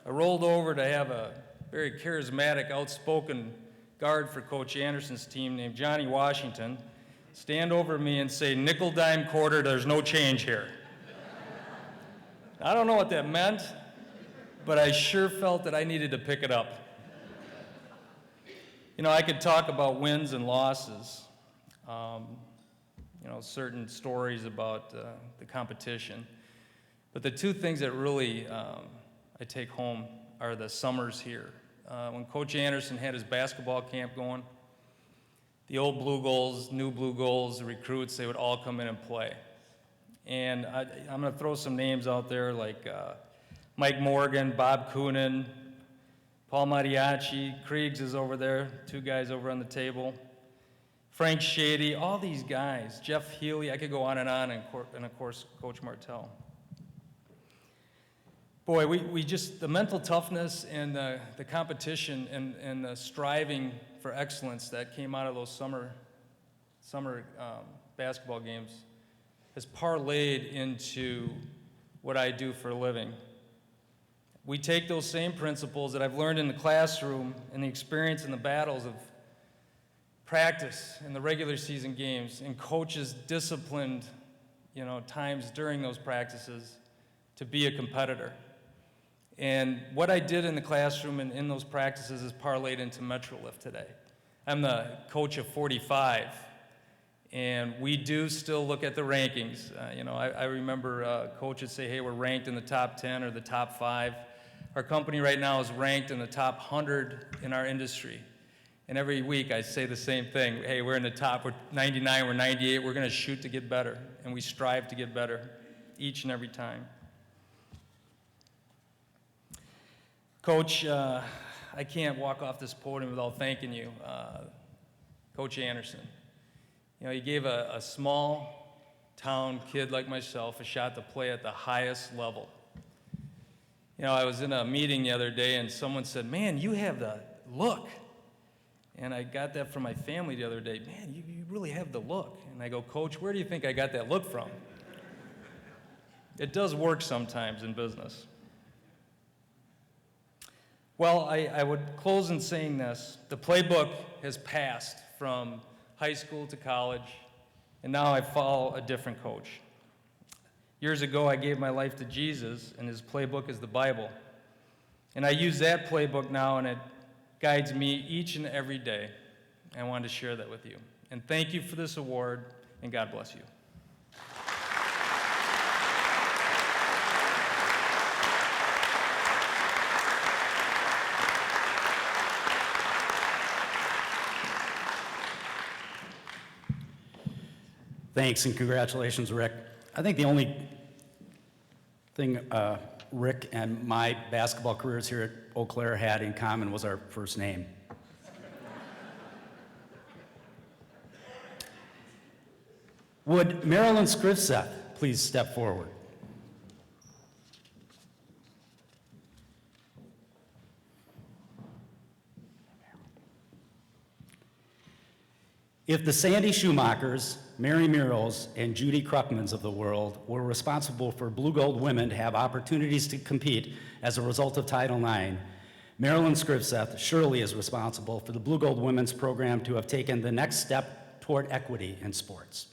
I rolled over to have a very charismatic, outspoken guard for Coach Anderson's team named Johnny Washington stand over me and say, nickel, dime, quarter, there's no change here. I don't know what that meant, but I sure felt that I needed to pick it up. You know, I could talk about wins and losses, you know, certain stories about the competition. But the 2 things that really I take home are the summers here. When Coach Anderson had his basketball camp going, the old Blue Goals, new Blue Goals, the recruits, they would all come in and play. And I'm going to throw some names out there like Mike Morgan, Bob Coonan, Paul Mariachi, Kriegs is over there, 2 guys over on the table. Frank Shady, all these guys, Jeff Healy, I could go on, and of course, Coach Martell. Boy, we just, the mental toughness and the competition and the striving for excellence that came out of those summer basketball games has parlayed into what I do for a living. We take those same principles that I've learned in the classroom and the experience in the battles of practice and the regular season games and coaches disciplined, you know, times during those practices to be a competitor. And what I did in the classroom and in those practices is parlayed into MetroLift today. I'm the coach of 45, and we do still look at the rankings. You know, I remember coaches say, hey, we're ranked in the top 10 or the top 5. Our company right now is ranked in the top 100 in our industry. And every week I say the same thing. Hey, we're in the top, we're 99, we're 98, we're going to shoot to get better. And we strive to get better each and every time. Coach, I can't walk off this podium without thanking you, Coach Anderson. You know, you gave a small town kid like myself a shot to play at the highest level. You know, I was in a meeting the other day and someone said, man, you have the look. And I got that from my family the other day. Man, you really have the look. And I go, Coach, where do you think I got that look from? It does work sometimes in business. Well, I would close in saying this. The playbook has passed from high school to college, and now I follow a different coach. Years ago, I gave my life to Jesus, and his playbook is the Bible. And I use that playbook now, and it guides me each and every day. I wanted to share that with you. And thank you for this award, and God bless you. Thanks and congratulations, Rick. I think the only thing Rick and my basketball careers here at Eau Claire had in common was our first name. Would Marilyn Scrivseth please step forward? If the Sandy Schumachers, Mary Muros, and Judy Kruckmans of the world were responsible for Blue Gold women to have opportunities to compete as a result of Title IX, Marilyn Scrivseth surely is responsible for the Blue Gold women's program to have taken the next step toward equity in sports.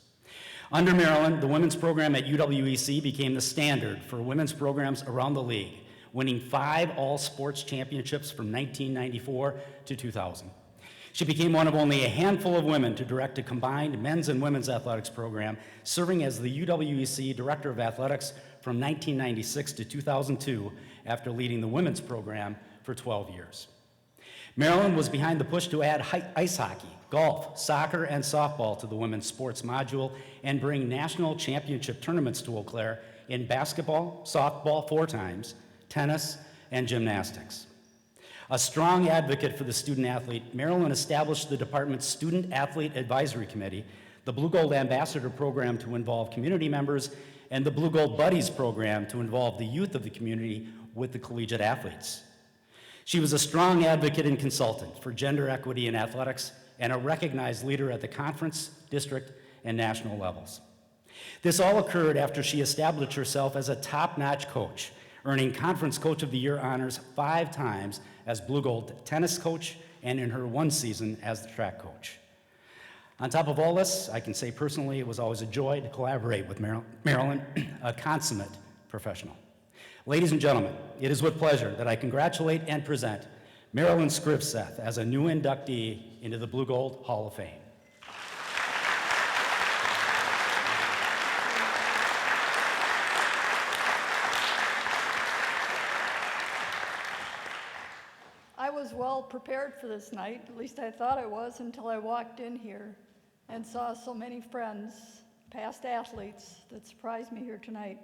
Under Marilyn, the women's program at UW-EC became the standard for women's programs around the league, winning 5 all-sports championships from 1994 to 2000. She became one of only a handful of women to direct a combined men's and women's athletics program, serving as the UW-EC Director of Athletics from 1996 to 2002 after leading the women's program for 12 years. Marilyn was behind the push to add ice hockey, golf, soccer, and softball to the women's sports module and bring national championship tournaments to Eau Claire in basketball, softball 4 times, tennis, and gymnastics. A strong advocate for the student athlete, Marilyn established the department's Student Athlete Advisory Committee, the Blue Gold Ambassador Program to involve community members, and the Blue Gold Buddies Program to involve the youth of the community with the collegiate athletes. She was a strong advocate and consultant for gender equity in athletics and a recognized leader at the conference, district, and national levels. This all occurred after she established herself as a top-notch coach, earning Conference Coach of the Year honors 5 times as Blue Gold tennis coach and in her 1 season as the track coach. On top of all this, I can say personally it was always a joy to collaborate with Marilyn, a consummate professional. Ladies and gentlemen, it is with pleasure that I congratulate and present Marilyn Scrivseth as a new inductee into the Blue Gold Hall of Fame. I was well prepared for this night, at least I thought I was until I walked in here and saw so many friends, past athletes, that surprised me here tonight.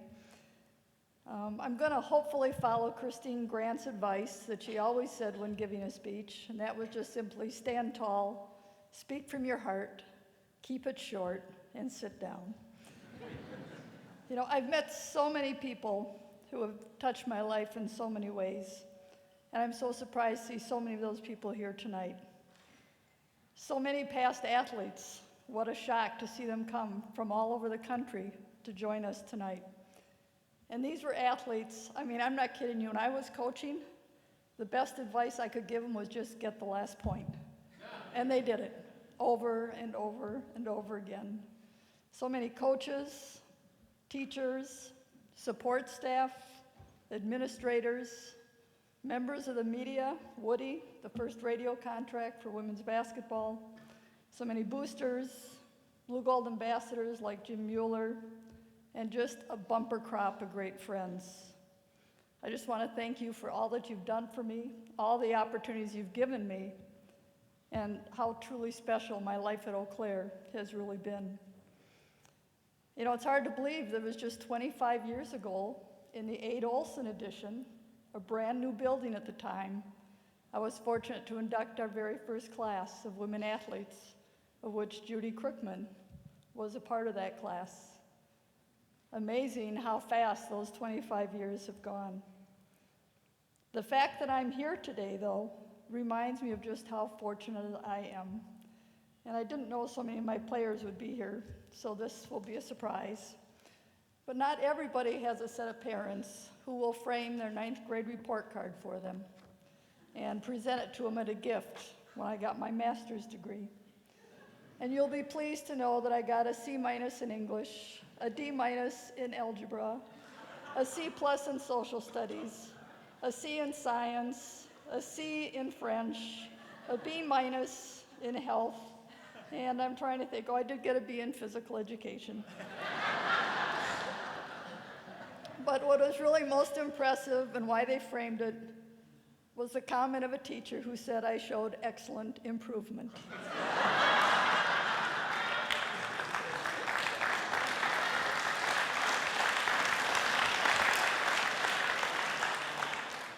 I'm going to hopefully follow Christine Grant's advice that she always said when giving a speech, and that was just simply stand tall, speak from your heart, keep it short, and sit down. You know, I've met so many people who have touched my life in so many ways, and I'm so surprised to see so many of those people here tonight. So many past athletes. What a shock to see them come from all over the country to join us tonight. And these were athletes. I mean, I'm not kidding you. When I was coaching, the best advice I could give them was just get the last point. And they did it over and over and over again. So many coaches, teachers, support staff, administrators, members of the media, Woody, the first radio contract for women's basketball, so many boosters, Blue Gold ambassadors like Jim Mueller, and just a bumper crop of great friends. I just want to thank you for all that you've done for me, all the opportunities you've given me, and how truly special my life at Eau Claire has really been. You know, it's hard to believe that it was just 25 years ago in the Aid Olson edition, a brand new building at the time, I was fortunate to induct our very first class of women athletes, of which Judy Kruckman was a part of that class. Amazing how fast those 25 years have gone. The fact that I'm here today, though, reminds me of just how fortunate I am. And I didn't know so many of my players would be here, so this will be a surprise. But not everybody has a set of parents who will frame their 9th grade report card for them. and present it to them as a gift when I got my master's degree. And you'll be pleased to know that I got a C- in English, a D- in algebra, a C+ in social studies, a C in science, a C in French, a B- in health, and I'm trying to think, oh, I did get a B in physical education. But what was really most impressive and why they framed it was the comment of a teacher who said I showed excellent improvement.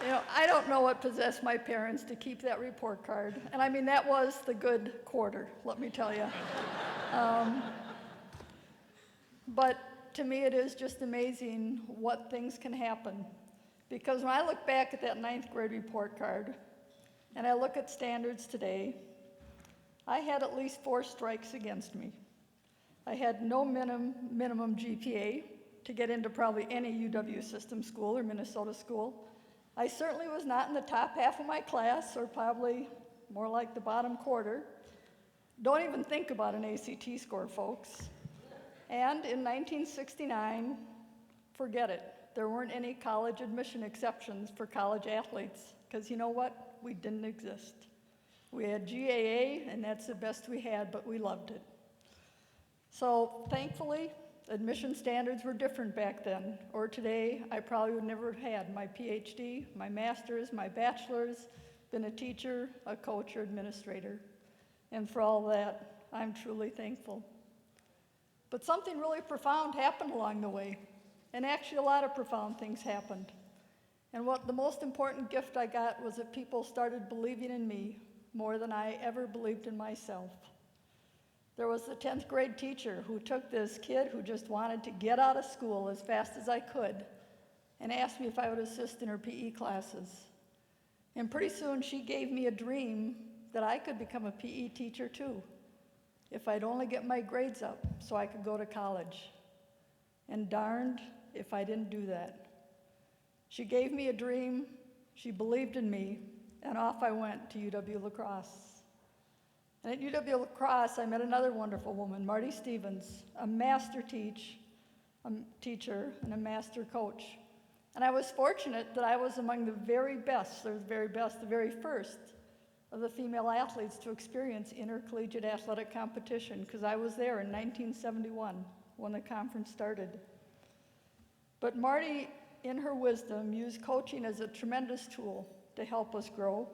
You know, I don't know what possessed my parents to keep that report card. And I mean, that was the good quarter, let me tell you. But to me, it is just amazing what things can happen. Because when I look back at that 9th grade report card, and I look at standards today, I had at least 4 strikes against me. I had no minimum GPA to get into probably any UW system school or Minnesota school. I certainly was not in the top half of my class, or probably more like the bottom quarter. Don't even think about an ACT score, folks. And in 1969, forget it. There weren't any college admission exceptions for college athletes, because you know what? We didn't exist. We had GAA, and that's the best we had, but we loved it. So thankfully, admission standards were different back then, or today I probably would never have had my PhD, my master's, my bachelor's, been a teacher, a coach, or administrator. And for all that, I'm truly thankful. But something really profound happened along the way, and actually a lot of profound things happened. And what the most important gift I got was that people started believing in me more than I ever believed in myself. There was the 10th grade teacher who took this kid who just wanted to get out of school as fast as I could and asked me if I would assist in her PE classes. And pretty soon she gave me a dream that I could become a PE teacher too, if I'd only get my grades up so I could go to college. And darned if I didn't do that. She gave me a dream, she believed in me, and off I went to UW-La Crosse. And at UW-La Crosse, I met another wonderful woman, Marty Stevens, a master teacher and a master coach. And I was fortunate that I was among the very best, the very first of the female athletes to experience intercollegiate athletic competition, because I was there in 1971 when the conference started. But Marty, in her wisdom, used coaching as a tremendous tool to help us grow.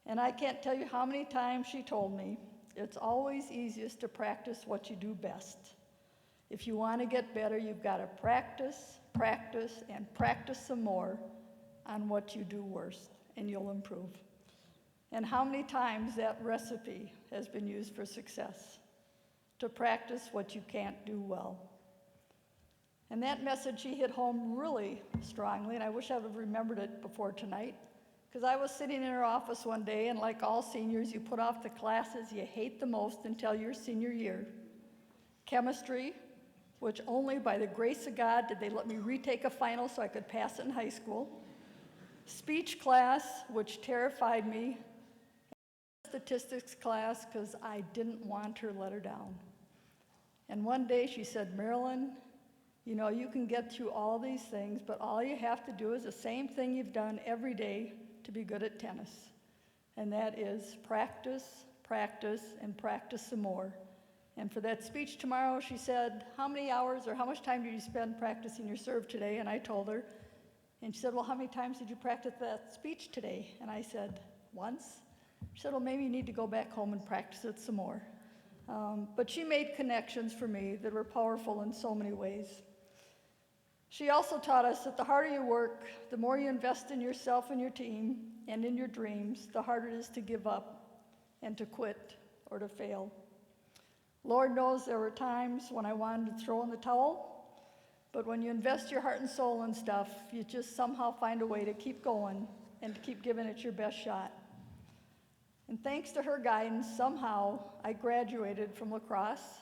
And I can't tell you how many times she told me, it's always easiest to practice what you do best. If you want to get better, you've got to practice, practice, and practice some more on what you do worst, and you'll improve. And how many times that recipe has been used for success, to practice what you can't do well. And that message she hit home really strongly, and I wish I would have remembered it before tonight. Because I was sitting in her office one day, and like all seniors, you put off the classes you hate the most until your senior year. Chemistry, which only by the grace of God did they let me retake a final so I could pass it in high school. Speech class, which terrified me. Statistics class, because I didn't want her to let her down. And one day she said, Marilyn, you know, you can get through all these things, but all you have to do is the same thing you've done every day to be good at tennis. And that is practice, practice, and practice some more. And for that speech tomorrow, she said, how many hours or how much time did you spend practicing your serve today? And I told her. And she said, well, how many times did you practice that speech today? And I said, once. She said, well, maybe you need to go back home and practice it some more. But she made connections for me that were powerful in so many ways. She also taught us that the harder you work, the more you invest in yourself and your team and in your dreams, the harder it is to give up and to quit or to fail. Lord knows there were times when I wanted to throw in the towel, but when you invest your heart and soul in stuff, you just somehow find a way to keep going and to keep giving it your best shot. And thanks to her guidance, somehow I graduated from La Crosse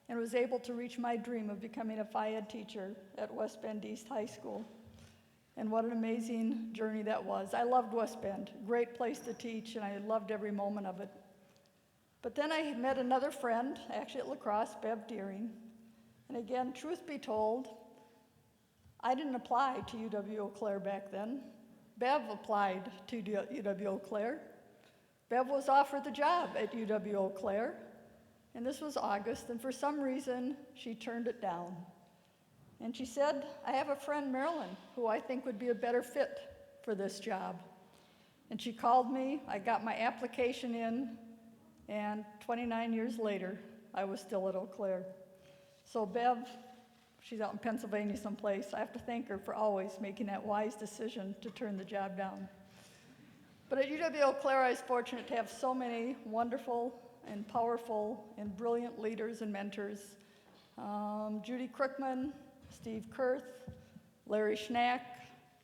and was able to reach my dream of becoming a Phi Ed teacher at West Bend East High School. And what an amazing journey that was. I loved West Bend, great place to teach, and I loved every moment of it. But then I met another friend, actually at lacrosse, Bev Deering. And again, truth be told, I didn't apply to UW-Eau Claire back then. Bev applied to UW-Eau Claire. Bev was offered the job at UW-Eau Claire, and this was August, and for some reason, she turned it down. And she said, I have a friend, Marilyn, who I think would be a better fit for this job. And she called me, I got my application in, and 29 years later, I was still at Eau Claire. So Bev, she's out in Pennsylvania someplace, I have to thank her for always making that wise decision to turn the job down. But at UW-Eau Claire, I was fortunate to have so many wonderful and powerful and brilliant leaders and mentors. Judy Crookman, Steve Kurth, Larry Schnack,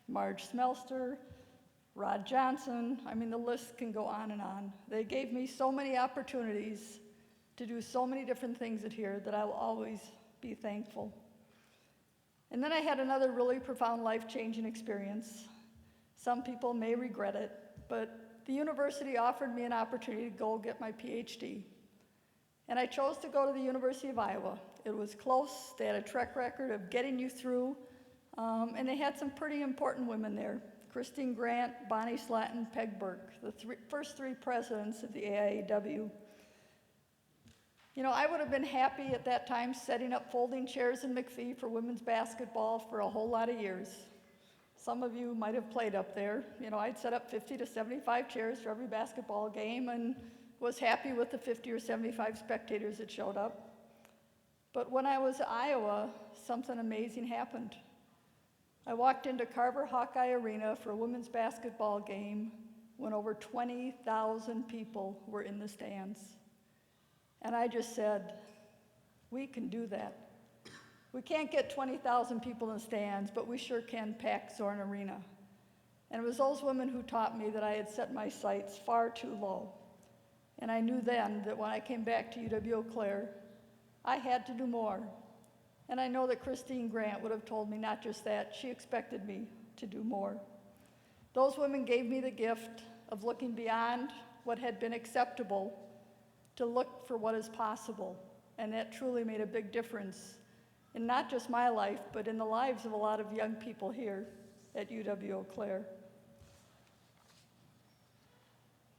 Marge Smelster, Rod Johnson. I mean, the list can go on and on. They gave me so many opportunities to do so many different things at here that I will always be thankful. And then I had another really profound life-changing experience. Some people may regret it, but the university offered me an opportunity to go get my PhD. And I chose to go to the University of Iowa. It was close, they had a track record of getting you through, and they had some pretty important women there. Christine Grant, Bonnie Slatton, Peg Burke, the first three presidents of the AIAW. You know, I would have been happy at that time setting up folding chairs in McPhee for women's basketball for a whole lot of years. Some of you might have played up there. You know, I'd set up 50 to 75 chairs for every basketball game and was happy with the 50 or 75 spectators that showed up. But when I was in Iowa, something amazing happened. I walked into Carver Hawkeye Arena for a women's basketball game when over 20,000 people were in the stands. And I just said, we can do that. We can't get 20,000 people in the stands, but we sure can pack Zorn Arena. And it was those women who taught me that I had set my sights far too low. And I knew then that when I came back to UW-Eau Claire, I had to do more. And I know that Christine Grant would have told me not just that, she expected me to do more. Those women gave me the gift of looking beyond what had been acceptable to look for what is possible. And that truly made a big difference in not just my life, but in the lives of a lot of young people here at UW-Eau Claire.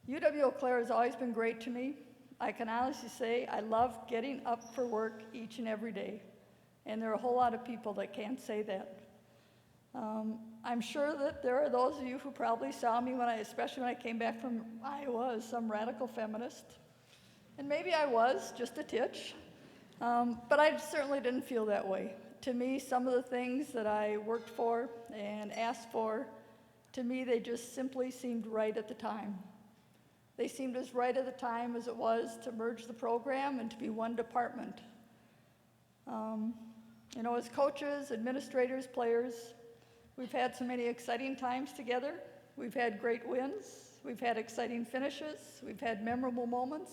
UW-Eau Claire has always been great to me. I can honestly say I love getting up for work each and every day. And there are a whole lot of people that can't say that. I'm sure that there are those of you who probably saw me especially when I came back from Iowa as some radical feminist. And maybe I was, just a titch. But I certainly didn't feel that way. To me, some of the things that I worked for and asked for, to me, they just simply seemed right at the time. They seemed as right at the time as it was to merge the program and to be one department. You know, as coaches, administrators, players, we've had so many exciting times together. We've had great wins. We've had exciting finishes. We've had memorable moments.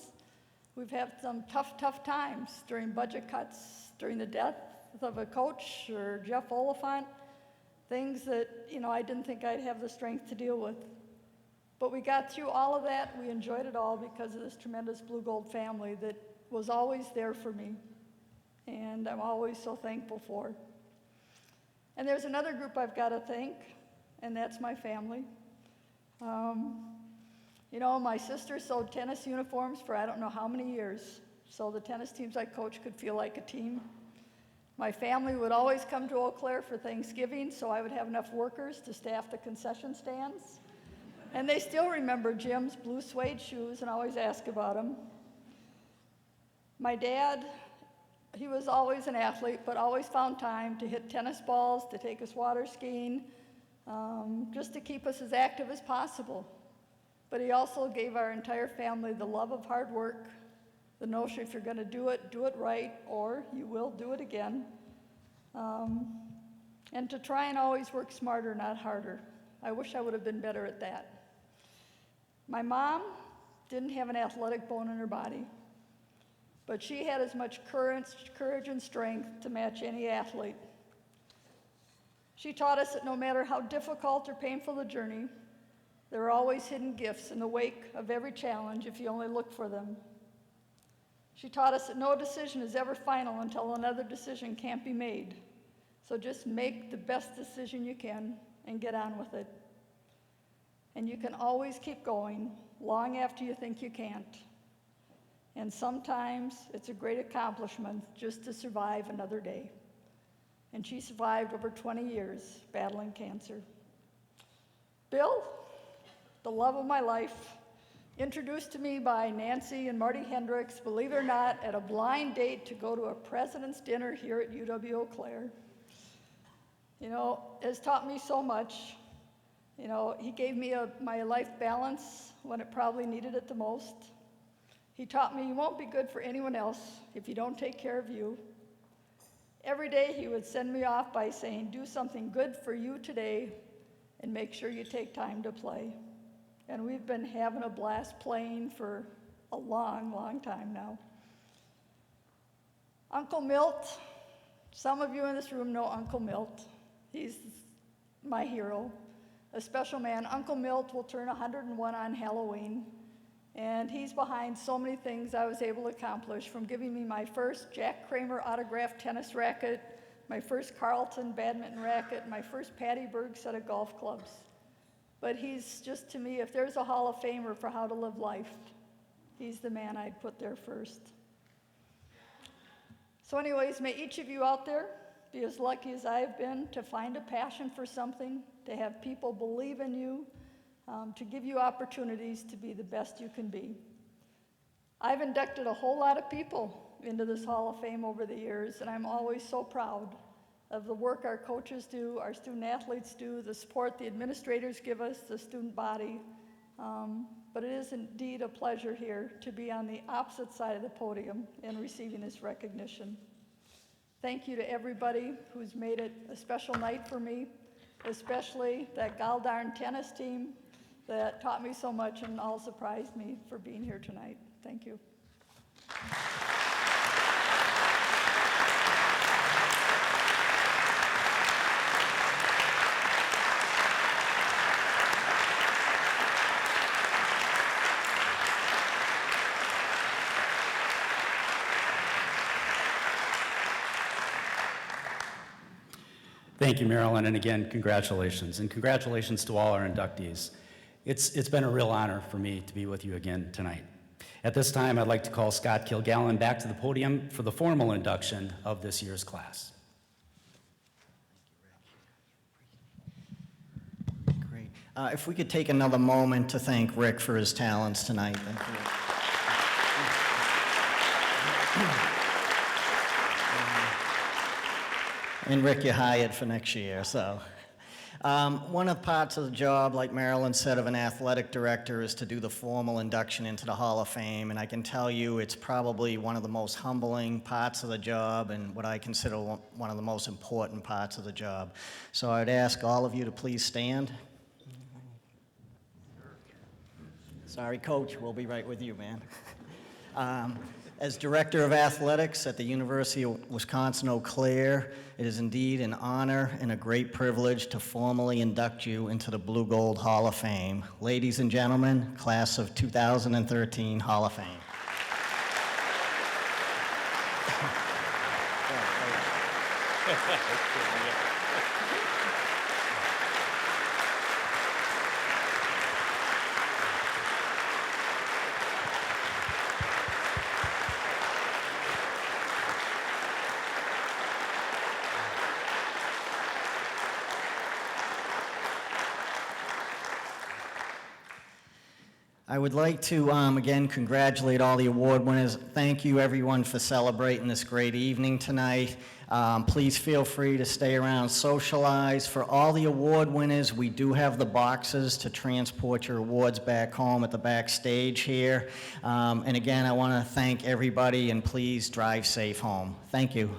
We've had some tough times during budget cuts, during the death of a coach or Jeff Oliphant, things that, you know, I didn't think I'd have the strength to deal with. But we got through all of that. We enjoyed it all because of this tremendous Blue Gold family that was always there for me. And I'm always so thankful for. And there's another group I've got to thank, and that's my family. You know, my sister sewed tennis uniforms for I don't know how many years, so the tennis teams I coached could feel like a team. My family would always come to Eau Claire for Thanksgiving, so I would have enough workers to staff the concession stands. And they still remember Jim's blue suede shoes and always ask about them. My dad, he was always an athlete, but always found time to hit tennis balls, to take us water skiing, just to keep us as active as possible. But he also gave our entire family the love of hard work, the notion if you're going to do it right, or you will do it again. And to try and always work smarter, not harder. I wish I would have been better at that. My mom didn't have an athletic bone in her body, but she had as much courage and strength to match any athlete. She taught us that no matter how difficult or painful the journey, there are always hidden gifts in the wake of every challenge if you only look for them. She taught us that no decision is ever final until another decision can't be made. So just make the best decision you can and get on with it. And you can always keep going long after you think you can't. And sometimes it's a great accomplishment just to survive another day. And she survived over 20 years battling cancer. Bill, the love of my life, introduced to me by Nancy and Marty Hendricks, believe it or not, at a blind date to go to a president's dinner here at UW-Eau Claire. You know, has taught me so much. You know, he gave me my life balance when it probably needed it the most. He taught me you won't be good for anyone else if you don't take care of you. Every day he would send me off by saying, do something good for you today and make sure you take time to play. And we've been having a blast playing for a long, long time now. Uncle Milt, some of you in this room know Uncle Milt. He's my hero, a special man. Uncle Milt will turn 101 on Halloween, and he's behind so many things I was able to accomplish, from giving me my first Jack Kramer autographed tennis racket, my first Carlton badminton racket, my first Patty Berg set of golf clubs. But he's just, to me, if there's a Hall of Famer for how to live life, he's the man I'd put there first. So anyways, may each of you out there be as lucky as I've been to find a passion for something, to have people believe in you, to give you opportunities to be the best you can be. I've inducted a whole lot of people into this Hall of Fame over the years, and I'm always so proud of the work our coaches do, our student athletes do, the support the administrators give us, the student body. But it is indeed a pleasure here to be on the opposite side of the podium and receiving this recognition. Thank you to everybody who's made it a special night for me, especially that goldarn tennis team that taught me so much and all surprised me for being here tonight. Thank you. Thank you, Marilyn, and again, congratulations. And congratulations to all our inductees. It's been a real honor for me to be with you again tonight. At this time, I'd like to call Scott Kilgallen back to the podium for the formal induction of this year's class. Great. If we could take another moment to thank Rick for his talents tonight. Thank you. And Rick, you're hired for next year, so. One of the parts of the job, like Marilyn said, of an athletic director is to do the formal induction into the Hall of Fame, and I can tell you it's probably one of the most humbling parts of the job and what I consider one of the most important parts of the job. So I'd ask all of you to please stand. Sorry, Coach, we'll be right with you, man. As Director of Athletics at the University of Wisconsin-Eau Claire, it is indeed an honor and a great privilege to formally induct you into the Blue Gold Hall of Fame. Ladies and gentlemen, class of 2013 Hall of Fame. I would like to, again, congratulate all the award winners. Thank you, everyone, for celebrating this great evening tonight. Please feel free to stay around, socialize. For all the award winners, we do have the boxes to transport your awards back home at the backstage here. And again, I want to thank everybody, and please drive safe home. Thank you.